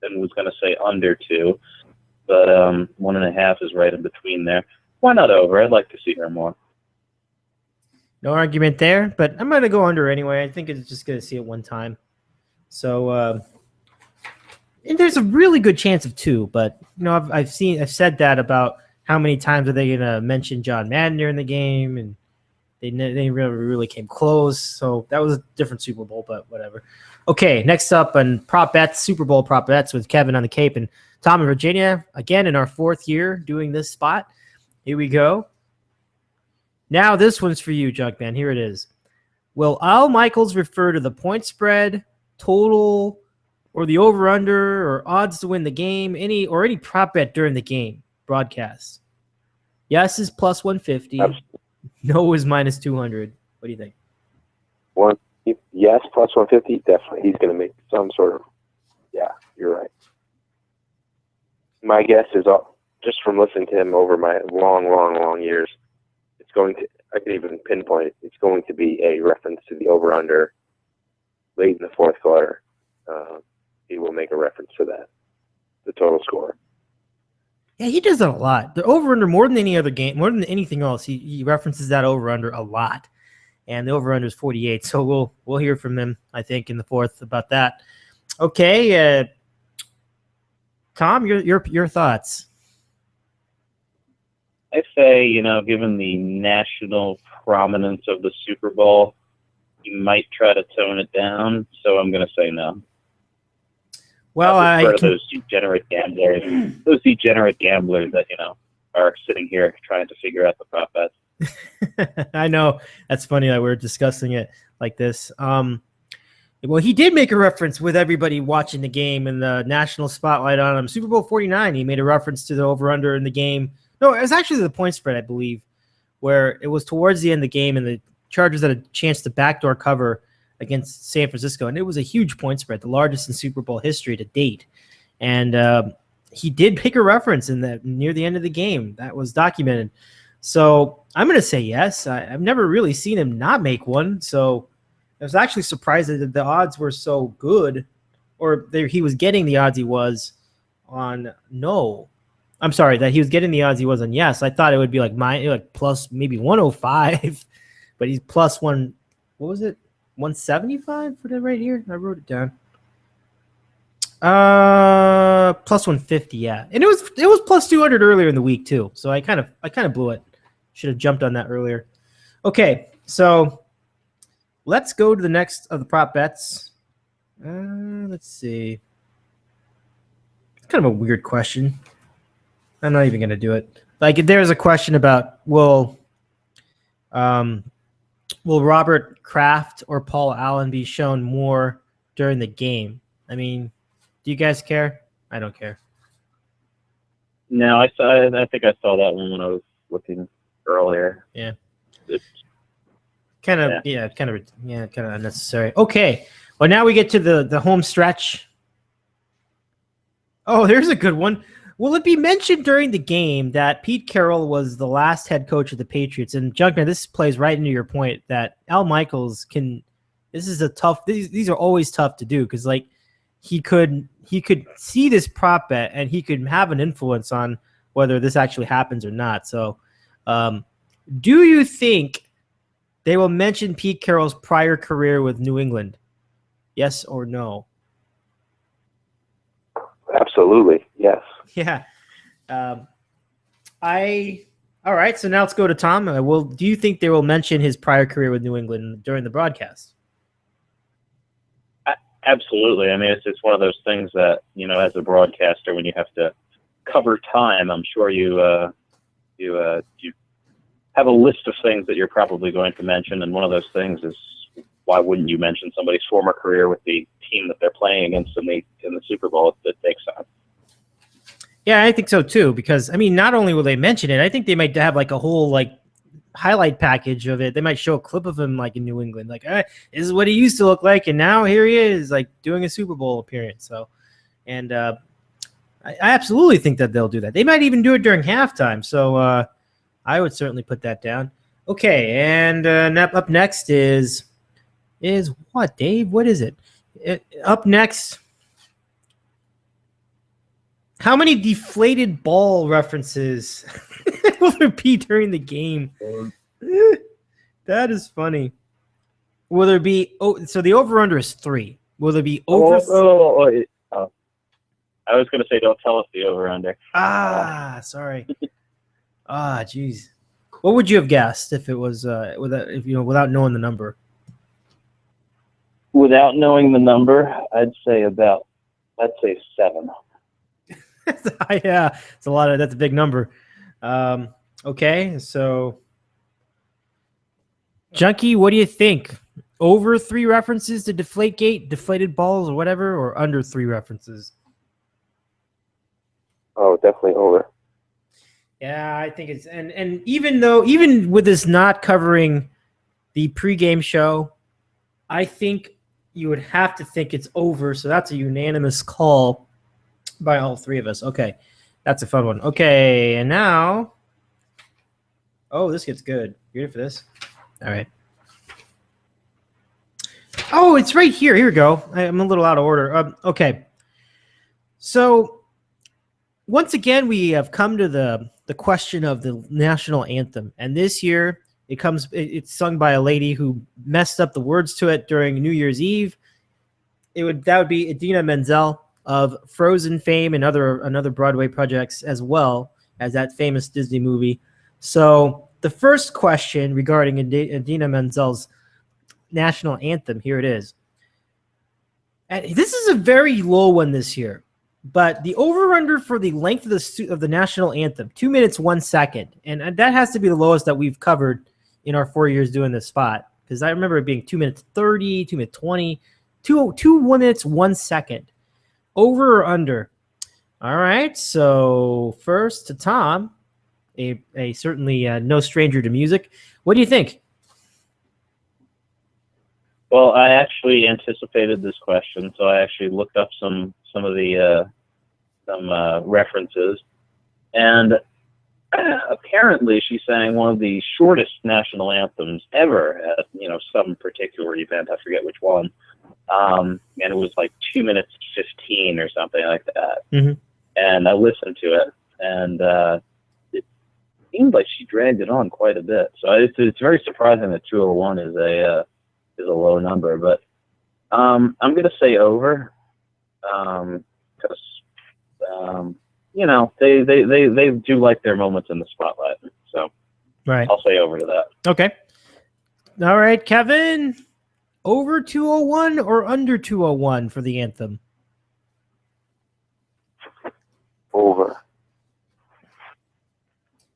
was gonna say under 2, but 1.5 is right in between there. Why not over? I'd like to see her more. No argument there, but I'm going to go under anyway. I think it's just going to see it one time. So, and there's a really good chance of 2, but I've said that about how many times are they going to mention John Madden during the game, and they really came close. So that was a different Super Bowl, but whatever. Okay, next up on prop bets, Super Bowl prop bets with Kevin on the Cape and Tom in Virginia. Again, in our 4th year doing this spot. Here we go. Now this one's for you, Junkman. Here it is. Will Al Michaels refer to the point spread, total, or the over-under, or odds to win the game, any prop bet during the game broadcast? Yes is plus 150. No is minus 200. What do you think? Yes, plus 150. Definitely, he's going to make some sort of. Yeah, you're right. My guess is, just from listening to him over my long years, it's going to. I can even pinpoint it. It's going to be a reference to the over/under late in the 4th quarter. He will make a reference to that, the total score. Yeah, he does that a lot. The over/under, more than any other game, more than anything else, he references that over/under a lot. And the over/under is 48. So we'll hear from him, I think, in the 4th about that. Okay, Tom, your thoughts. I say, given the national prominence of the Super Bowl, you might try to tone it down. So I'm going to say no. Well, those degenerate gamblers that are sitting here trying to figure out the prop bets. I know that's funny that we're discussing it like this. Well, he did make a reference with everybody watching the game and the national spotlight on him. Super Bowl 49, he made a reference to the over/under in the game. No, it was actually the point spread, I believe, where it was towards the end of the game and the Chargers had a chance to backdoor cover against San Francisco. And it was a huge point spread, the largest in Super Bowl history to date. And he did make a reference in that near the end of the game. That was documented. So I'm going to say yes. I've never really seen him not make one. So I was actually surprised that the odds were so good, or he was getting the odds he was on no. I'm sorry, that he was getting the odds he was on yes. I thought it would be like plus maybe 105, but he's plus one. What was it? 175 for that right here. I wrote it down. Plus 150, yeah, and it was plus 200 earlier in the week too. So I kind of blew it. Should have jumped on that earlier. Okay, so let's go to the next of the prop bets. Let's see. It's kind of a weird question. I'm not even going to do it. Like, there's a question about will Robert Kraft or Paul Allen be shown more during the game? I mean, do you guys care? I don't care. No, I think I saw that one when I was looking earlier. Yeah. Kind of unnecessary. Okay. Well, now we get to the home stretch. Oh, there's a good one. Will it be mentioned during the game that Pete Carroll was the last head coach of the Patriots? And Junkman, this plays right into your point that Al Michaels can. This is a tough. These are always tough to do because like he could see this prop bet and he could have an influence on whether this actually happens or not. So, do you think they will mention Pete Carroll's prior career with New England? Yes or no? Absolutely, yes. Yeah. All right, so now let's go to Tom. Do you think they will mention his prior career with New England during the broadcast? Absolutely. I mean, it's one of those things that, as a broadcaster, when you have to cover time, I'm sure you have a list of things that you're probably going to mention, and one of those things is why wouldn't you mention somebody's former career with the team that they're playing against in the Super Bowl? That makes sense. Yeah, I think so too. Because I mean, not only will they mention it, I think they might have like a whole like highlight package of it. They might show a clip of him like in New England, like this is what he used to look like, and now here he is, like doing a Super Bowl appearance. So, and I absolutely think that they'll do that. They might even do it during halftime. So I would certainly put that down. Okay, and up next is is what, Dave? What is it? Up next, how many deflated ball references will there be during the game? That is funny. Will there be? So the over/under is 3. Will there be over? I was going to say, don't tell us the over/under. Sorry. Geez. What would you have guessed if it was without knowing the number? Without knowing the number, I'd say 7. Yeah, it's a lot of. That's a big number. Okay, so Junkie, what do you think? Over 3 references to deflate-gate, deflated balls, or whatever, or under 3 references? Oh, definitely over. Yeah, I think it's and even with this not covering the pregame show, I think you would have to think it's over. So that's a unanimous call by all 3 of us. Okay, that's a fun one. Okay, and now, this gets good. You ready for this? All right. Oh, it's right here. Here we go. I'm a little out of order. Okay. So once again, we have come to the question of the national anthem, and this year it's sung by a lady who messed up the words to it during New Year's Eve. That would be Idina Menzel of Frozen fame and other Broadway projects, as well as that famous Disney movie. So the first question regarding Idina Menzel's national anthem, here it is. And this is a very low one this year. But the over/under for the length of the national anthem, 2 minutes, 1 second. And that has to be the lowest that we've covered in our 4 years doing this spot. Because I remember it being 2 minutes 30, 2 minutes 20, 1 minutes, 1 second. Over or under? All right. So first to Tom, a certainly no stranger to music. What do you think? Well, I actually anticipated this question, so I actually looked up some of the references, and apparently she sang one of the shortest national anthems ever at some particular event. I forget which one, and it was like 2 minutes 15 or something like that. Mm-hmm. And I listened to it, and it seemed like she dragged it on quite a bit. So it's very surprising that 201 is a low number, but I'm going to say over, because they do like their moments in the spotlight. So right, I'll say over to that. Okay. All right, Kevin, over 201 or under 201 for the anthem? Over.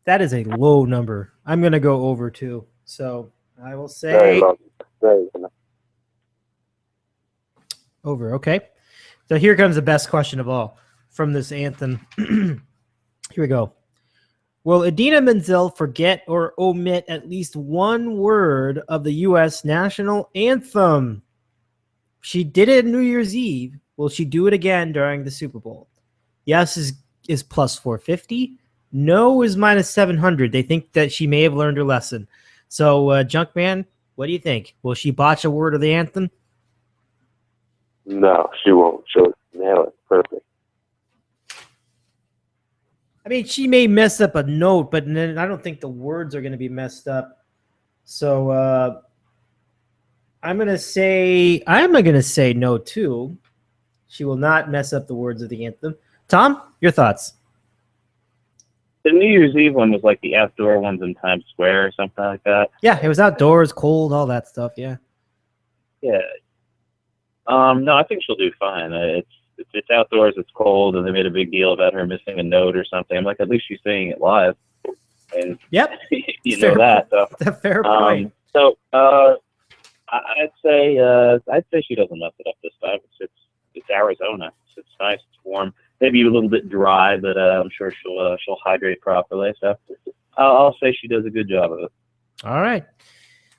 That is a low number. I'm going to go over 2. So I will say over. Okay. So here comes the best question of all from this anthem. Here we go. Will Idina Menzel forget or omit at least one word of the U.S. national anthem? She did it on New Year's Eve. Will she do it again during the Super Bowl? Yes is plus 450. No is minus 700. They think that she may have learned her lesson. So, Junkman, what do you think? Will she botch a word of the anthem? No, she won't. She'll nail it perfect. I mean, she may mess up a note, but then I don't think the words are going to be messed up. So I'm going to say no too. She will not mess up the words of the anthem. Tom, your thoughts? The New Year's Eve one was like the outdoor ones in Times Square or something like that. Yeah, it was outdoors, cold, all that stuff. Yeah. Yeah. No, I think she'll do fine. It's outdoors, it's cold, and they made a big deal about her missing a note or something. I'm like, at least she's saying it live. And yep, you know that. So that's a fair point. So I'd say she doesn't mess it up this time. It's Arizona. It's nice, it's warm. Maybe a little bit dry, but I'm sure she'll hydrate properly. So I'll say she does a good job of it. All right.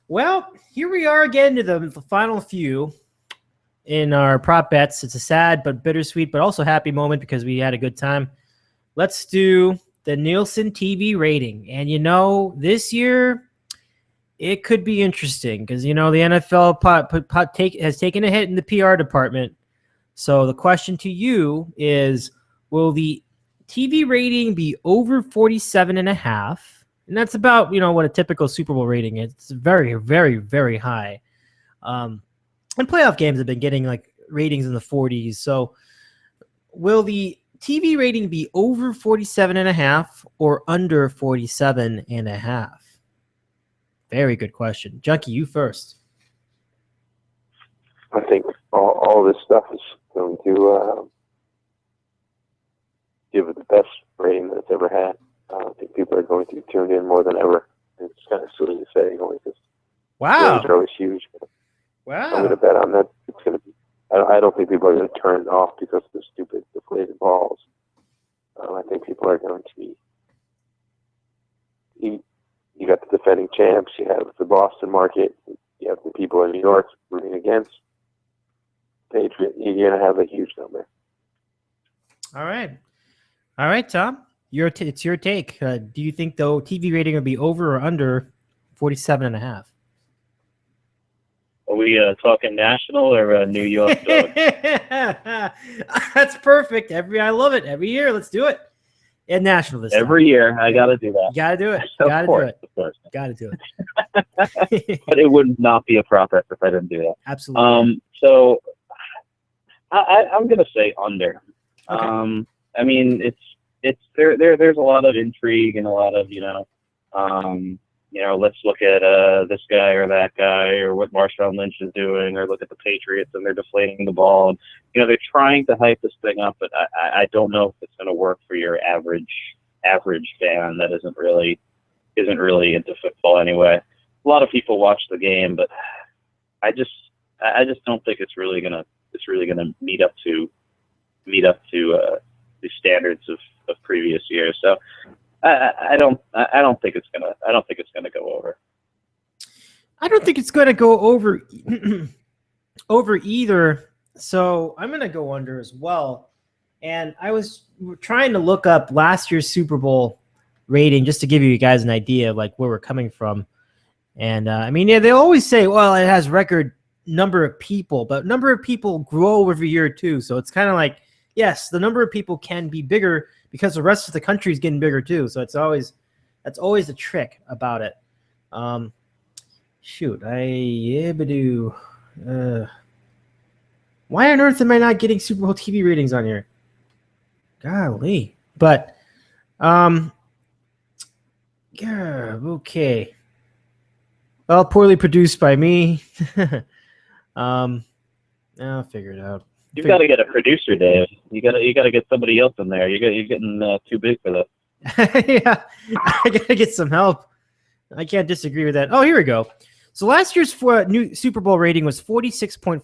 Well, here we are again to the final few in our prop bets. It's a sad but bittersweet, but also happy moment because we had a good time. Let's do the Nielsen TV rating. And this year it could be interesting because, the NFL has taken a hit in the PR department. So the question to you is, will the TV rating be over 47.5? And that's about, what a typical Super Bowl rating is. It's very, very, very high. And playoff games have been getting like ratings in the 40s. So will the TV rating be over 47.5 or under 47.5? Very good question. Junkie, you first. I think all this stuff is going to give it the best rating that it's ever had. I think people are going to be tuned in more than ever. It's kind of silly to say, only because ratings are always huge. Wow. I'm going to bet on that. It's going to be. I don't think people are going to turn it off because of the stupid deflated balls. I think people are going to be. You got the defending champs. You have the Boston market. You have the people in New York rooting against Patriots. You're going to have a huge number. All right, Tom. It's your take. Do you think though TV rating would be over or under 47.5? Are we talking national or New York? That's perfect. I love it. Every year, let's do it. And national this time. Every year, I got to do that. Got to do it. Of course. Got to do it. But it would not be a process if I didn't do that. Absolutely. So I'm going to say under. Okay. I mean, it's there's a lot of intrigue and a lot of let's look at this guy or that guy or what Marshawn Lynch is doing, or look at the Patriots and they're deflating the ball. And, they're trying to hype this thing up, but I don't know if it's going to work for your average fan that isn't really into football anyway. A lot of people watch the game, but I just don't think it's really gonna meet up to the standards of previous years. So I don't think it's gonna go over. I don't think it's gonna go over over either. So I'm gonna go under as well. And I was trying to look up last year's Super Bowl rating just to give you guys an idea of like where we're coming from. And they always say, well, it has record number of people, but number of people grow every year too. So it's kind of like, yes, the number of people can be bigger because the rest of the country is getting bigger too. So that's always the trick about it. Why on earth am I not getting Super Bowl TV ratings on here? Golly. But okay. Well, poorly produced by me. I'll figure it out. You've got to get a producer, Dave. You got to get somebody else in there. You're getting too big for this. Yeah, I got to get some help. I can't disagree with that. Oh, here we go. So last year's new Super Bowl rating was 46.4.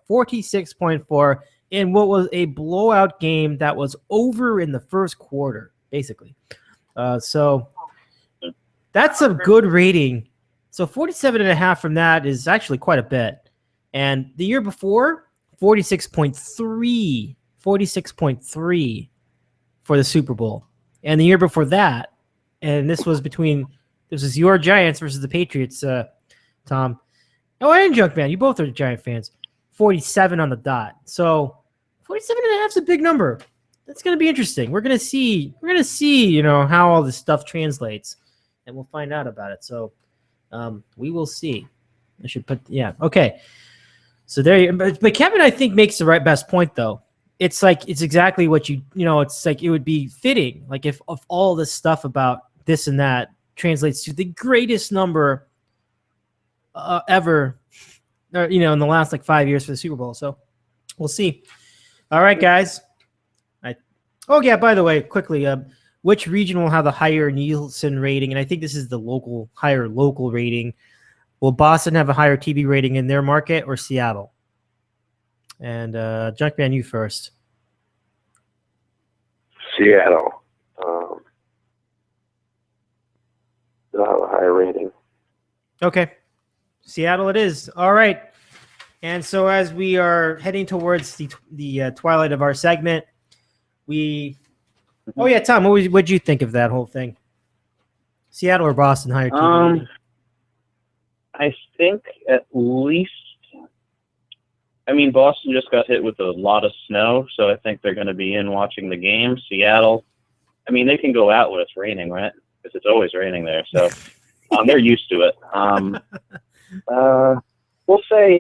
46.4 in what was a blowout game that was over in the first quarter, basically. So that's a good rating. So 47.5 from that is actually quite a bit. And the year before, 46.3 for the Super Bowl. And the year before that, and this was your Giants versus the Patriots, Tom. Oh, and Junkman, you both are Giant fans. 47 on the dot. So 47.5 is a big number. That's going to be interesting. We're going to see, how all this stuff translates, and we'll find out about it. So we will see. I should okay. So there you go. But Kevin, I think, makes the best point, though. It's exactly what it's like it would be fitting. Like if all this stuff about this and that translates to the greatest number ever, in the last 5 years for the Super Bowl. So we'll see. All right, guys. By the way, quickly, which region will have the higher Nielsen rating? And I think this is the higher local rating. Will Boston have a higher TV rating in their market or Seattle? And Junkman, you first. Seattle. They'll have a higher rating. Okay. Seattle it is. All right. And so as we are heading towards the twilight of our segment, Tom, what'd you think of that whole thing? Seattle or Boston higher TV rating? I think at least, I mean, Boston just got hit with a lot of snow, so I think they're going to be in watching the game. Seattle, I mean, they can go out when it's raining, right? Because it's always raining there, so they're used to it. We'll say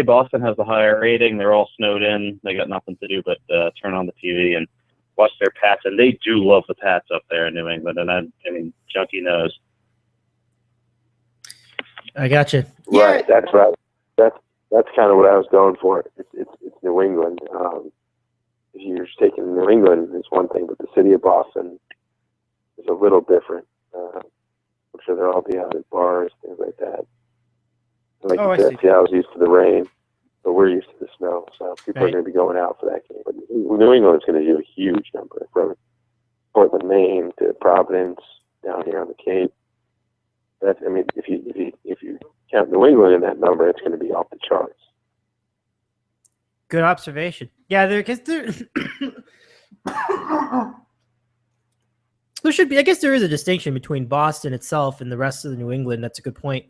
Boston has the higher rating. They're all snowed in. They got nothing to do but turn on the TV and watch their Pats, and they do love the Pats up there in New England. And I mean, Junkie knows. I got you. Right, that's right. That's kind of what I was going for. It's New England. If you're just taking New England, it's one thing, but the city of Boston is a little different. I'm sure they'll all be out at bars, things like that. Like you said, Seattle's used to the rain, but we're used to the snow, so people are going to be going out for that game. But New England's going to do a huge number from Portland, Maine to Providence down here on the Cape. That's, I mean, if you count New England in that number, it's going to be off the charts. Good observation. Yeah, because there should be. I guess there is a distinction between Boston itself and the rest of the New England. That's a good point.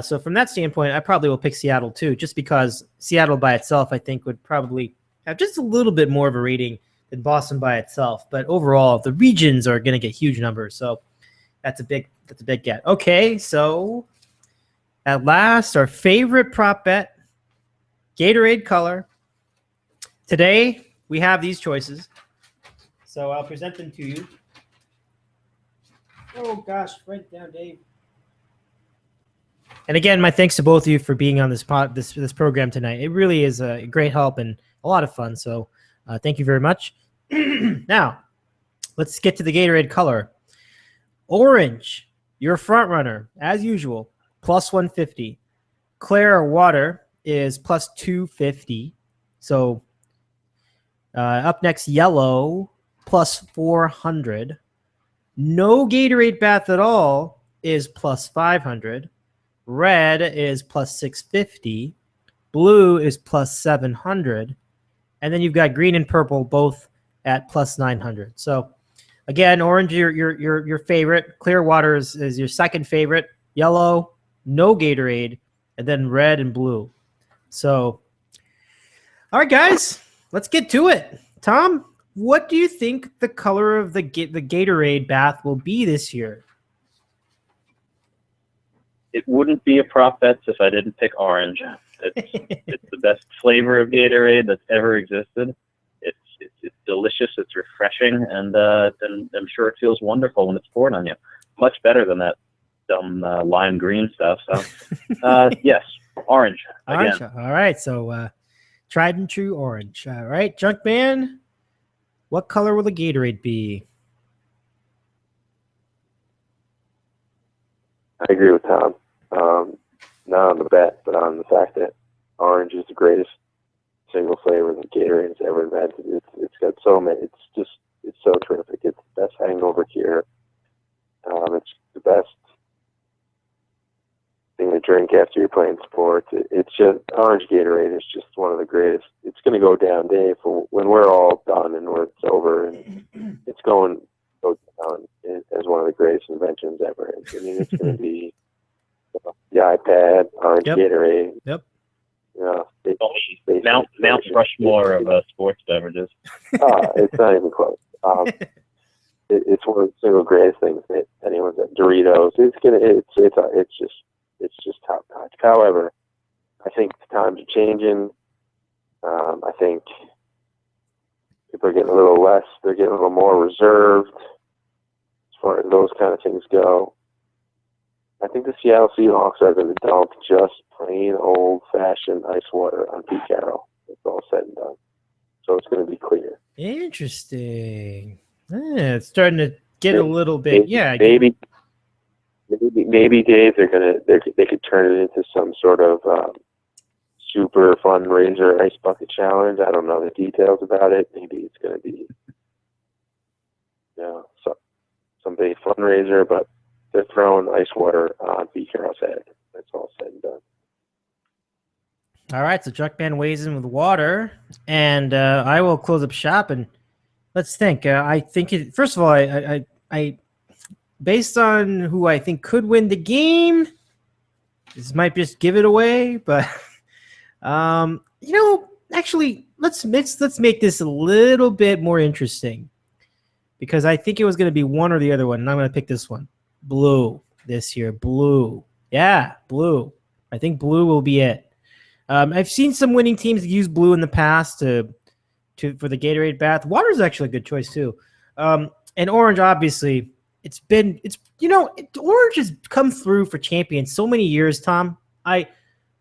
So from that standpoint, I probably will pick Seattle too, just because Seattle by itself, I think, would probably have just a little bit more of a rating than Boston by itself. But overall, the regions are going to get huge numbers, so that's a big get. Okay, so at last, our favorite prop bet, Gatorade color. Today we have these choices, so I'll present them to you. Oh gosh, write it down, Dave. And again, my thanks to both of you for being on this program tonight. It really is a great help and a lot of fun. So thank you very much. Now, let's get to the Gatorade color. Orange, your front runner, as usual, plus 150. Clear water is plus 250. So up next, yellow, plus 400. No Gatorade bath at all is plus 500. Red is plus 650. Blue is plus 700. And then you've got green and purple both at plus 900. So again, orange, your favorite. Clear water is your second favorite. Yellow, no Gatorade. And then red and blue. So, all right, guys, let's get to it. Tom, what do you think the color of the Gatorade bath will be this year? It wouldn't be a prop bet if I didn't pick orange. It's the best flavor of Gatorade that's ever existed. It's delicious. It's refreshing, and I'm sure it feels wonderful when it's poured on you. Much better than that dumb lime green stuff. So, yes, orange. Again. Orange. All right. So, tried and true orange. All right, Junkman. What color will the Gatorade be? I agree with Tom. Not on the bet, but on the fact that orange is the greatest single flavor that Gatorade has ever invented. It's got so many. It's so terrific. It's the best hangover cure. It's the best thing to drink after you're playing sports. It's just orange Gatorade is just one of the greatest. It's going to go down, Dave, for when we're all done and when it's over, and it's going to go down as one of the greatest inventions ever. I mean, it's going to be the iPad, orange Gatorade. Yep. Mount Rushmore of sports beverages. It's not even close. It's one of the single greatest things that anyone's at. Doritos. It's just top notch. However, I think the times are changing. I think people are getting a little less. They're getting a little more reserved as far as those kind of things go. I think the Seattle Seahawks are going to dump just plain old-fashioned ice water on Pete Carroll. It's all said and done. So it's going to be clear. Interesting. It's starting to get a little bit. Maybe Dave, they could turn it into some sort of super fundraiser ice bucket challenge. I don't know the details about it. Maybe it's going to be some big fundraiser, but they're throwing ice water on Pete Carroll's head. That's all said and done. All right, so Junkman weighs in with water, and I will close up shop. And let's think. I think first of all, I based on who I think could win the game, this might just give it away. But actually, let's make this a little bit more interesting, because I think it was going to be one or the other one, and I'm going to pick this one. Blue this year. Blue. Yeah, blue. I think blue will be it. I've seen some winning teams use blue in the past for the Gatorade bath. Water is actually a good choice too. And orange, obviously, orange has come through for champions so many years, Tom. I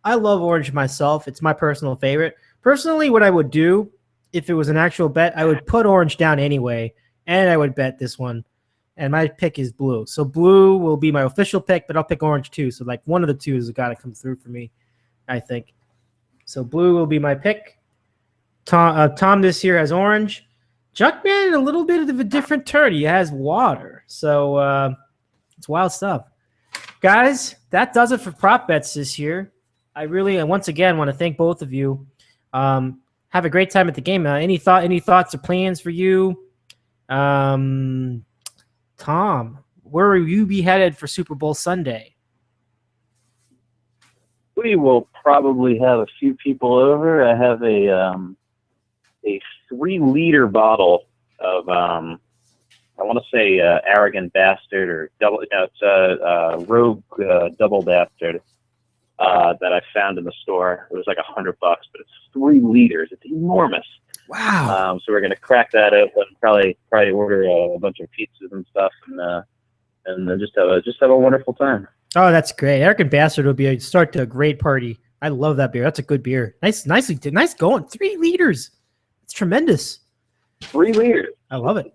love orange myself. It's my personal favorite. Personally, what I would do if it was an actual bet, I would put orange down anyway, and I would bet this one. And my pick is blue. So blue will be my official pick, but I'll pick orange too. So like one of the two has got to come through for me, I think. So blue will be my pick. Tom this year has orange. Junkman, a little bit of a different turn. He has water. So it's wild stuff. Guys, that does it for prop bets this year. I really, once again, want to thank both of you. Have a great time at the game. Any thoughts or plans for you? Tom, where will you be headed for Super Bowl Sunday? We will probably have a few people over. I have a 3-liter bottle of I want to say arrogant bastard or double. It's rogue double bastard that I found in the store. It was like $100, but it's 3 liters. It's enormous. Wow. So we're gonna crack that open, probably order a bunch of pizzas and stuff, and just have a wonderful time. Oh, that's great. Arrogant Bastard will be a start to a great party. I love that beer. That's a good beer. Nice going. 3 liters. It's tremendous. 3 liters. I love it.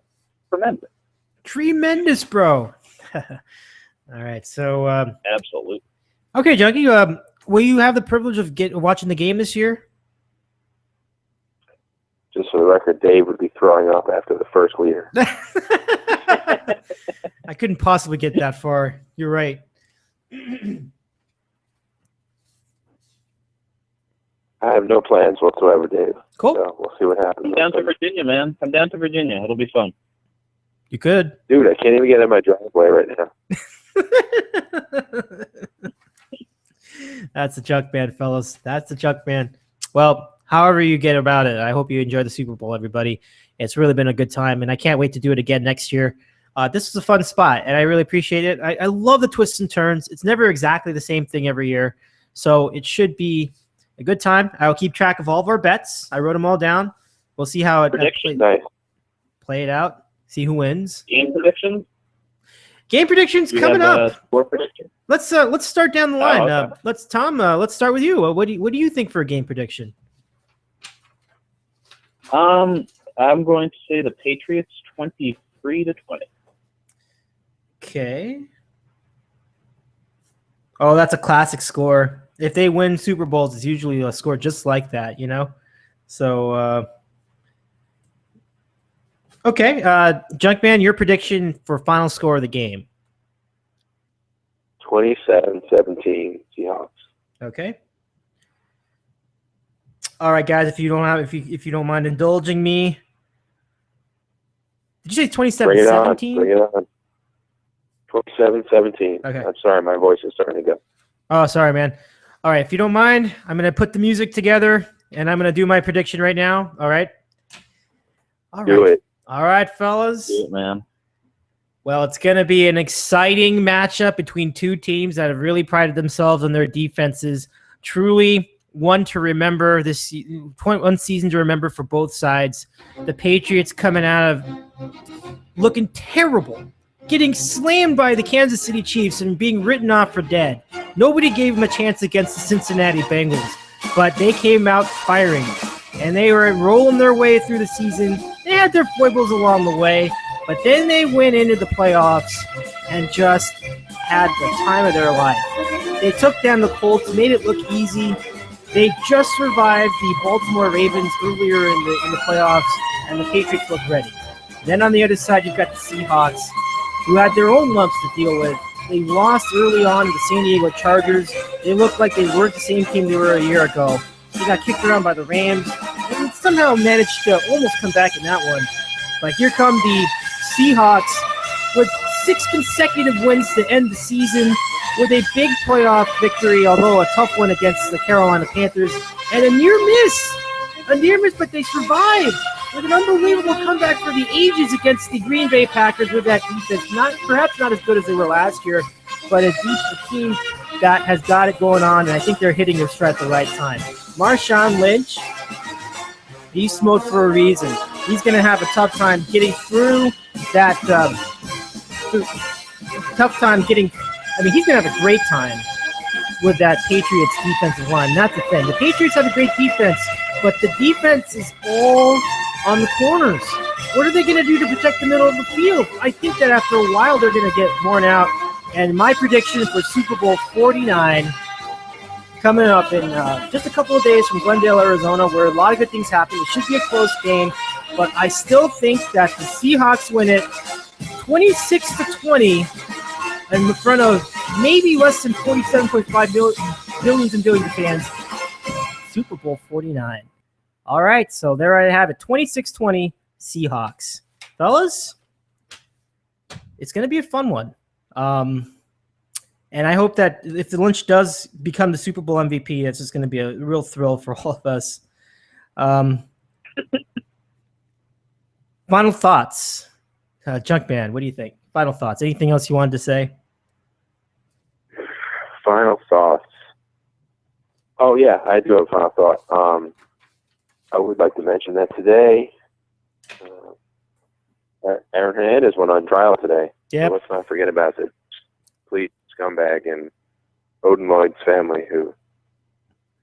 Tremendous, bro. All right. So absolutely. Okay, Junkie. Will you have the privilege of watching the game this year? Just for the record, Dave would be throwing up after the first liter. I couldn't possibly get that far. You're right. I have no plans whatsoever, Dave. Cool. So we'll see what happens. Come down to Virginia, man. Come down to Virginia. It'll be fun. You could. Dude, I can't even get in my driveway right now. That's the junk man, fellas. That's the junk man. Well, however you get about it, I hope you enjoy the Super Bowl, everybody. It's really been a good time, and I can't wait to do it again next year. This is a fun spot, and I really appreciate it. I love the twists and turns. It's never exactly the same thing every year, so it should be a good time. I'll keep track of all of our bets. I wrote them all down. We'll see how it play it out, see who wins. Game predictions? Game predictions coming up. Score prediction? Let's start down the line. Okay. Let's start with you. What do you think for a game prediction? I'm going to say the Patriots 23-20. Okay. Oh, that's a classic score. If they win Super Bowls, it's usually a score just like that, you know? So, okay. Junkman, your prediction for final score of the game. 27-17 Seahawks. Okay. All right, guys, if you don't mind indulging me. Did you say 27-17? Bring it on. 27-17. Okay. I'm sorry, my voice is starting to go. Oh, sorry, man. All right, if you don't mind, I'm going to put the music together, and I'm going to do my prediction right now. All right? Do it. All right, fellas. Do it, man. Well, it's going to be an exciting matchup between two teams that have really prided themselves on their defenses. Truly one to remember, one season to remember for both sides. The Patriots coming out of looking terrible, getting slammed by the Kansas City Chiefs and being written off for dead. Nobody gave them a chance against the Cincinnati Bengals, but they came out firing, and they were rolling their way through the season. They had their foibles along the way, but then they went into the playoffs and just had the time of their life. They took down the Colts, made it look easy. They just survived the Baltimore Ravens earlier in the playoffs, and the Patriots looked ready. Then on the other side, you've got the Seahawks, who had their own lumps to deal with. They lost early on to the San Diego Chargers. They looked like they weren't the same team they were a year ago. They got kicked around by the Rams and somehow managed to almost come back in that one. But here come the Seahawks with 6 consecutive wins to end the season with a big playoff victory, although a tough one against the Carolina Panthers, and a near miss, but they survived with an unbelievable comeback for the ages against the Green Bay Packers with that defense. Perhaps not as good as they were last year, but a team that has got it going on, and I think they're hitting their stride at the right time. Marshawn Lynch, beast mode for a reason. He's going to have a tough time getting through that. He's going to have a great time with that Patriots defensive line. That's the thing. The Patriots have a great defense, but the defense is all on the corners. What are they going to do to protect the middle of the field? I think that after a while they're going to get worn out. And my prediction for Super Bowl 49 coming up in just a couple of days from Glendale, Arizona, where a lot of good things happen. It should be a close game, but I still think that the Seahawks win it 26-20 in front of maybe less than 47.5 millions and billions of fans. Super Bowl 49. All right, so there I have it, 26-20 Seahawks. Fellas, it's going to be a fun one. And I hope that if the Lynch does become the Super Bowl MVP, it's just going to be a real thrill for all of us. Final thoughts. Junkman, what do you think? Final thoughts. Anything else you wanted to say? Final thoughts. Oh, yeah, I do have a final thought. I would like to mention that today, Aaron Hernandez went on trial today. Yeah. So let's not forget about the complete scumbag and Odin Lloyd's family who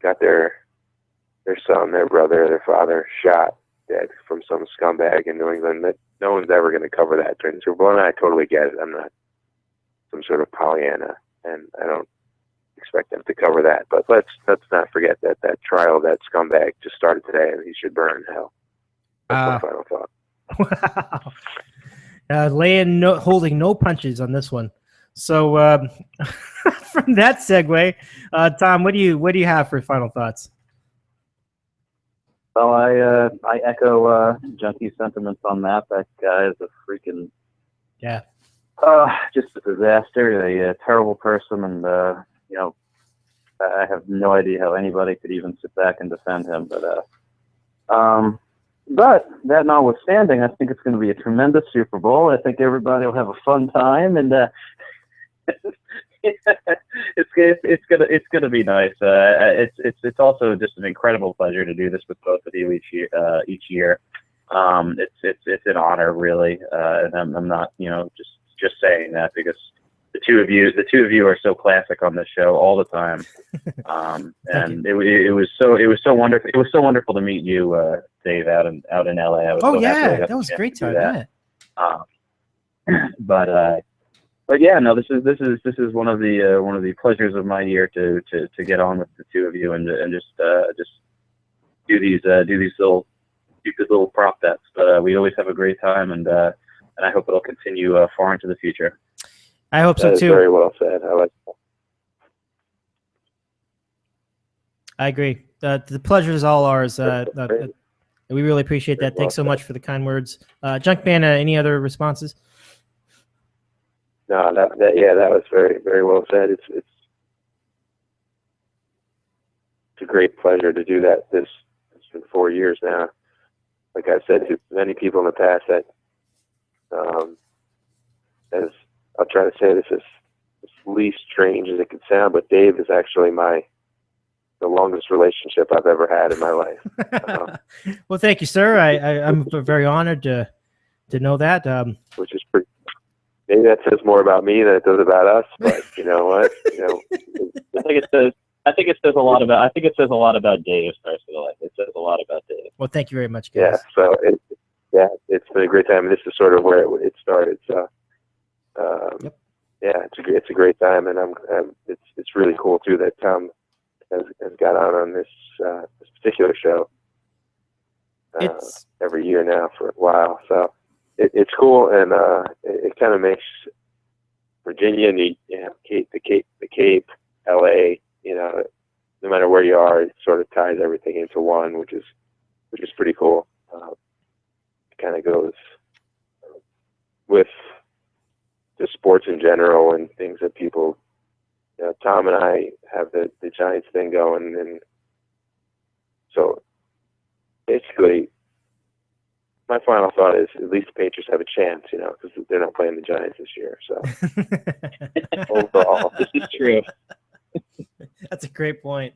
got their son, their brother, their father shot dead from some scumbag in New England. That no one's ever going to cover that during the Super Bowl, and I totally get it. I'm not some sort of Pollyanna, and I don't expect them to cover that. But let's not forget that trial of that scumbag just started today, and he should burn in hell. That's my final thought. Wow. Holding no punches on this one. So from that segue, Tom, what do you have for final thoughts? Well, I echo Junkie's sentiments on that. That guy is a freaking just a disaster, a terrible person, and I have no idea how anybody could even sit back and defend him. But that notwithstanding, I think it's going to be a tremendous Super Bowl. I think everybody will have a fun time, and it's gonna be nice. It's also just an incredible pleasure to do this with both of you each year. It's an honor, really, and I'm not just saying that because the two of you are so classic on this show all the time. And it was so wonderful. It was so wonderful to meet you, Dave, out in LA. That was a great time. But yeah, no, this is one of the pleasures of my year to get on with the two of you and just do these little prop bets. But we always have a great time, and I hope it'll continue far into the future. I hope so too. Very well said. I like that. I agree. The pleasure is all ours. We really appreciate that. Thanks so much for the kind words. Junkman, any other responses? No, that was very, very well said. It's a great pleasure to do that. It's been 4 years now. Like I said to many people in the past, that as I'll try to say this as least strange as it could sound, but Dave is actually the longest relationship I've ever had in my life. Well, thank you, sir. I'm very honored to know that. Which is pretty. Maybe that says more about me than it does about us, but you know what? I think it says a lot about Dave, personally. It says a lot about Dave. Well, thank you very much, guys. Yeah, so it's been a great time. This is sort of where it started. So, yeah, it's a great time, and it's really cool too that Tom has got on this particular show every year now for a while. So. It's cool, and it kind of makes Virginia neat. The Cape, LA. No matter where you are, it sort of ties everything into one, which is pretty cool. It kind of goes with just sports in general and things that people, Tom and I have the Giants thing going, and so basically my final thought is at least the Patriots have a chance, because they're not playing the Giants this year. So overall, This is true. That's a great point.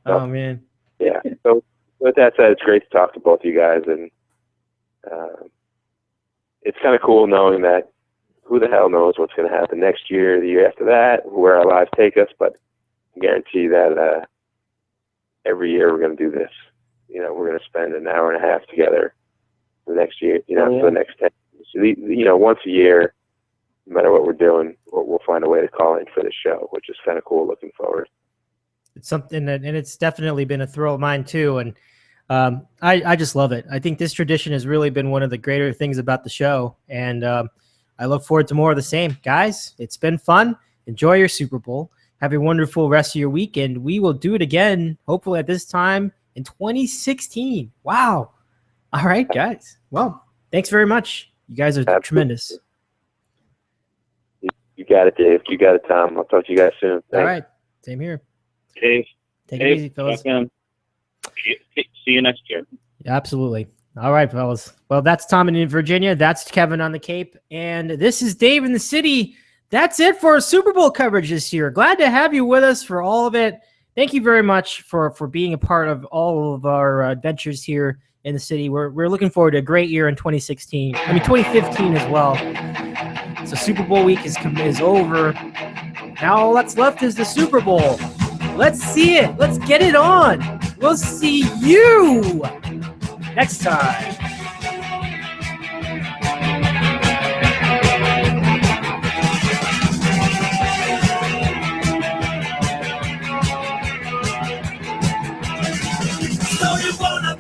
Oh, man. Yeah. So with that said, it's great to talk to both of you guys, and it's kind of cool knowing that who the hell knows what's going to happen next year, the year after that, where our lives take us, but I guarantee that every year we're going to do this. We're going to spend an hour and a half together the next year, for the next 10 years. So, once a year, no matter what we're doing, we'll find a way to call in for the show, which is kind of cool looking forward. It's something that, and it's definitely been a thrill of mine too. And I just love it. I think this tradition has really been one of the greater things about the show. And I look forward to more of the same. Guys, it's been fun. Enjoy your Super Bowl. Have a wonderful rest of your weekend. We will do it again, hopefully at this time in 2016. Wow. All right, guys. Well, thanks very much. You guys are tremendous. You got it, Dave. You got it, Tom. I'll talk to you guys soon. Thanks. All right. Same here. Dave. Take it easy, fellas. See you next year. Absolutely. All right, fellas. Well, that's Tom in Virginia. That's Kevin on the Cape. And this is Dave in the city. That's it for our Super Bowl coverage this year. Glad to have you with us for all of it. Thank you very much for being a part of all of our adventures here in the city. We're looking forward to a great year in 2015 as well. So Super Bowl week is over. Now all that's left is the Super Bowl. Let's see it. Let's get it on. We'll see you next time. So you wanna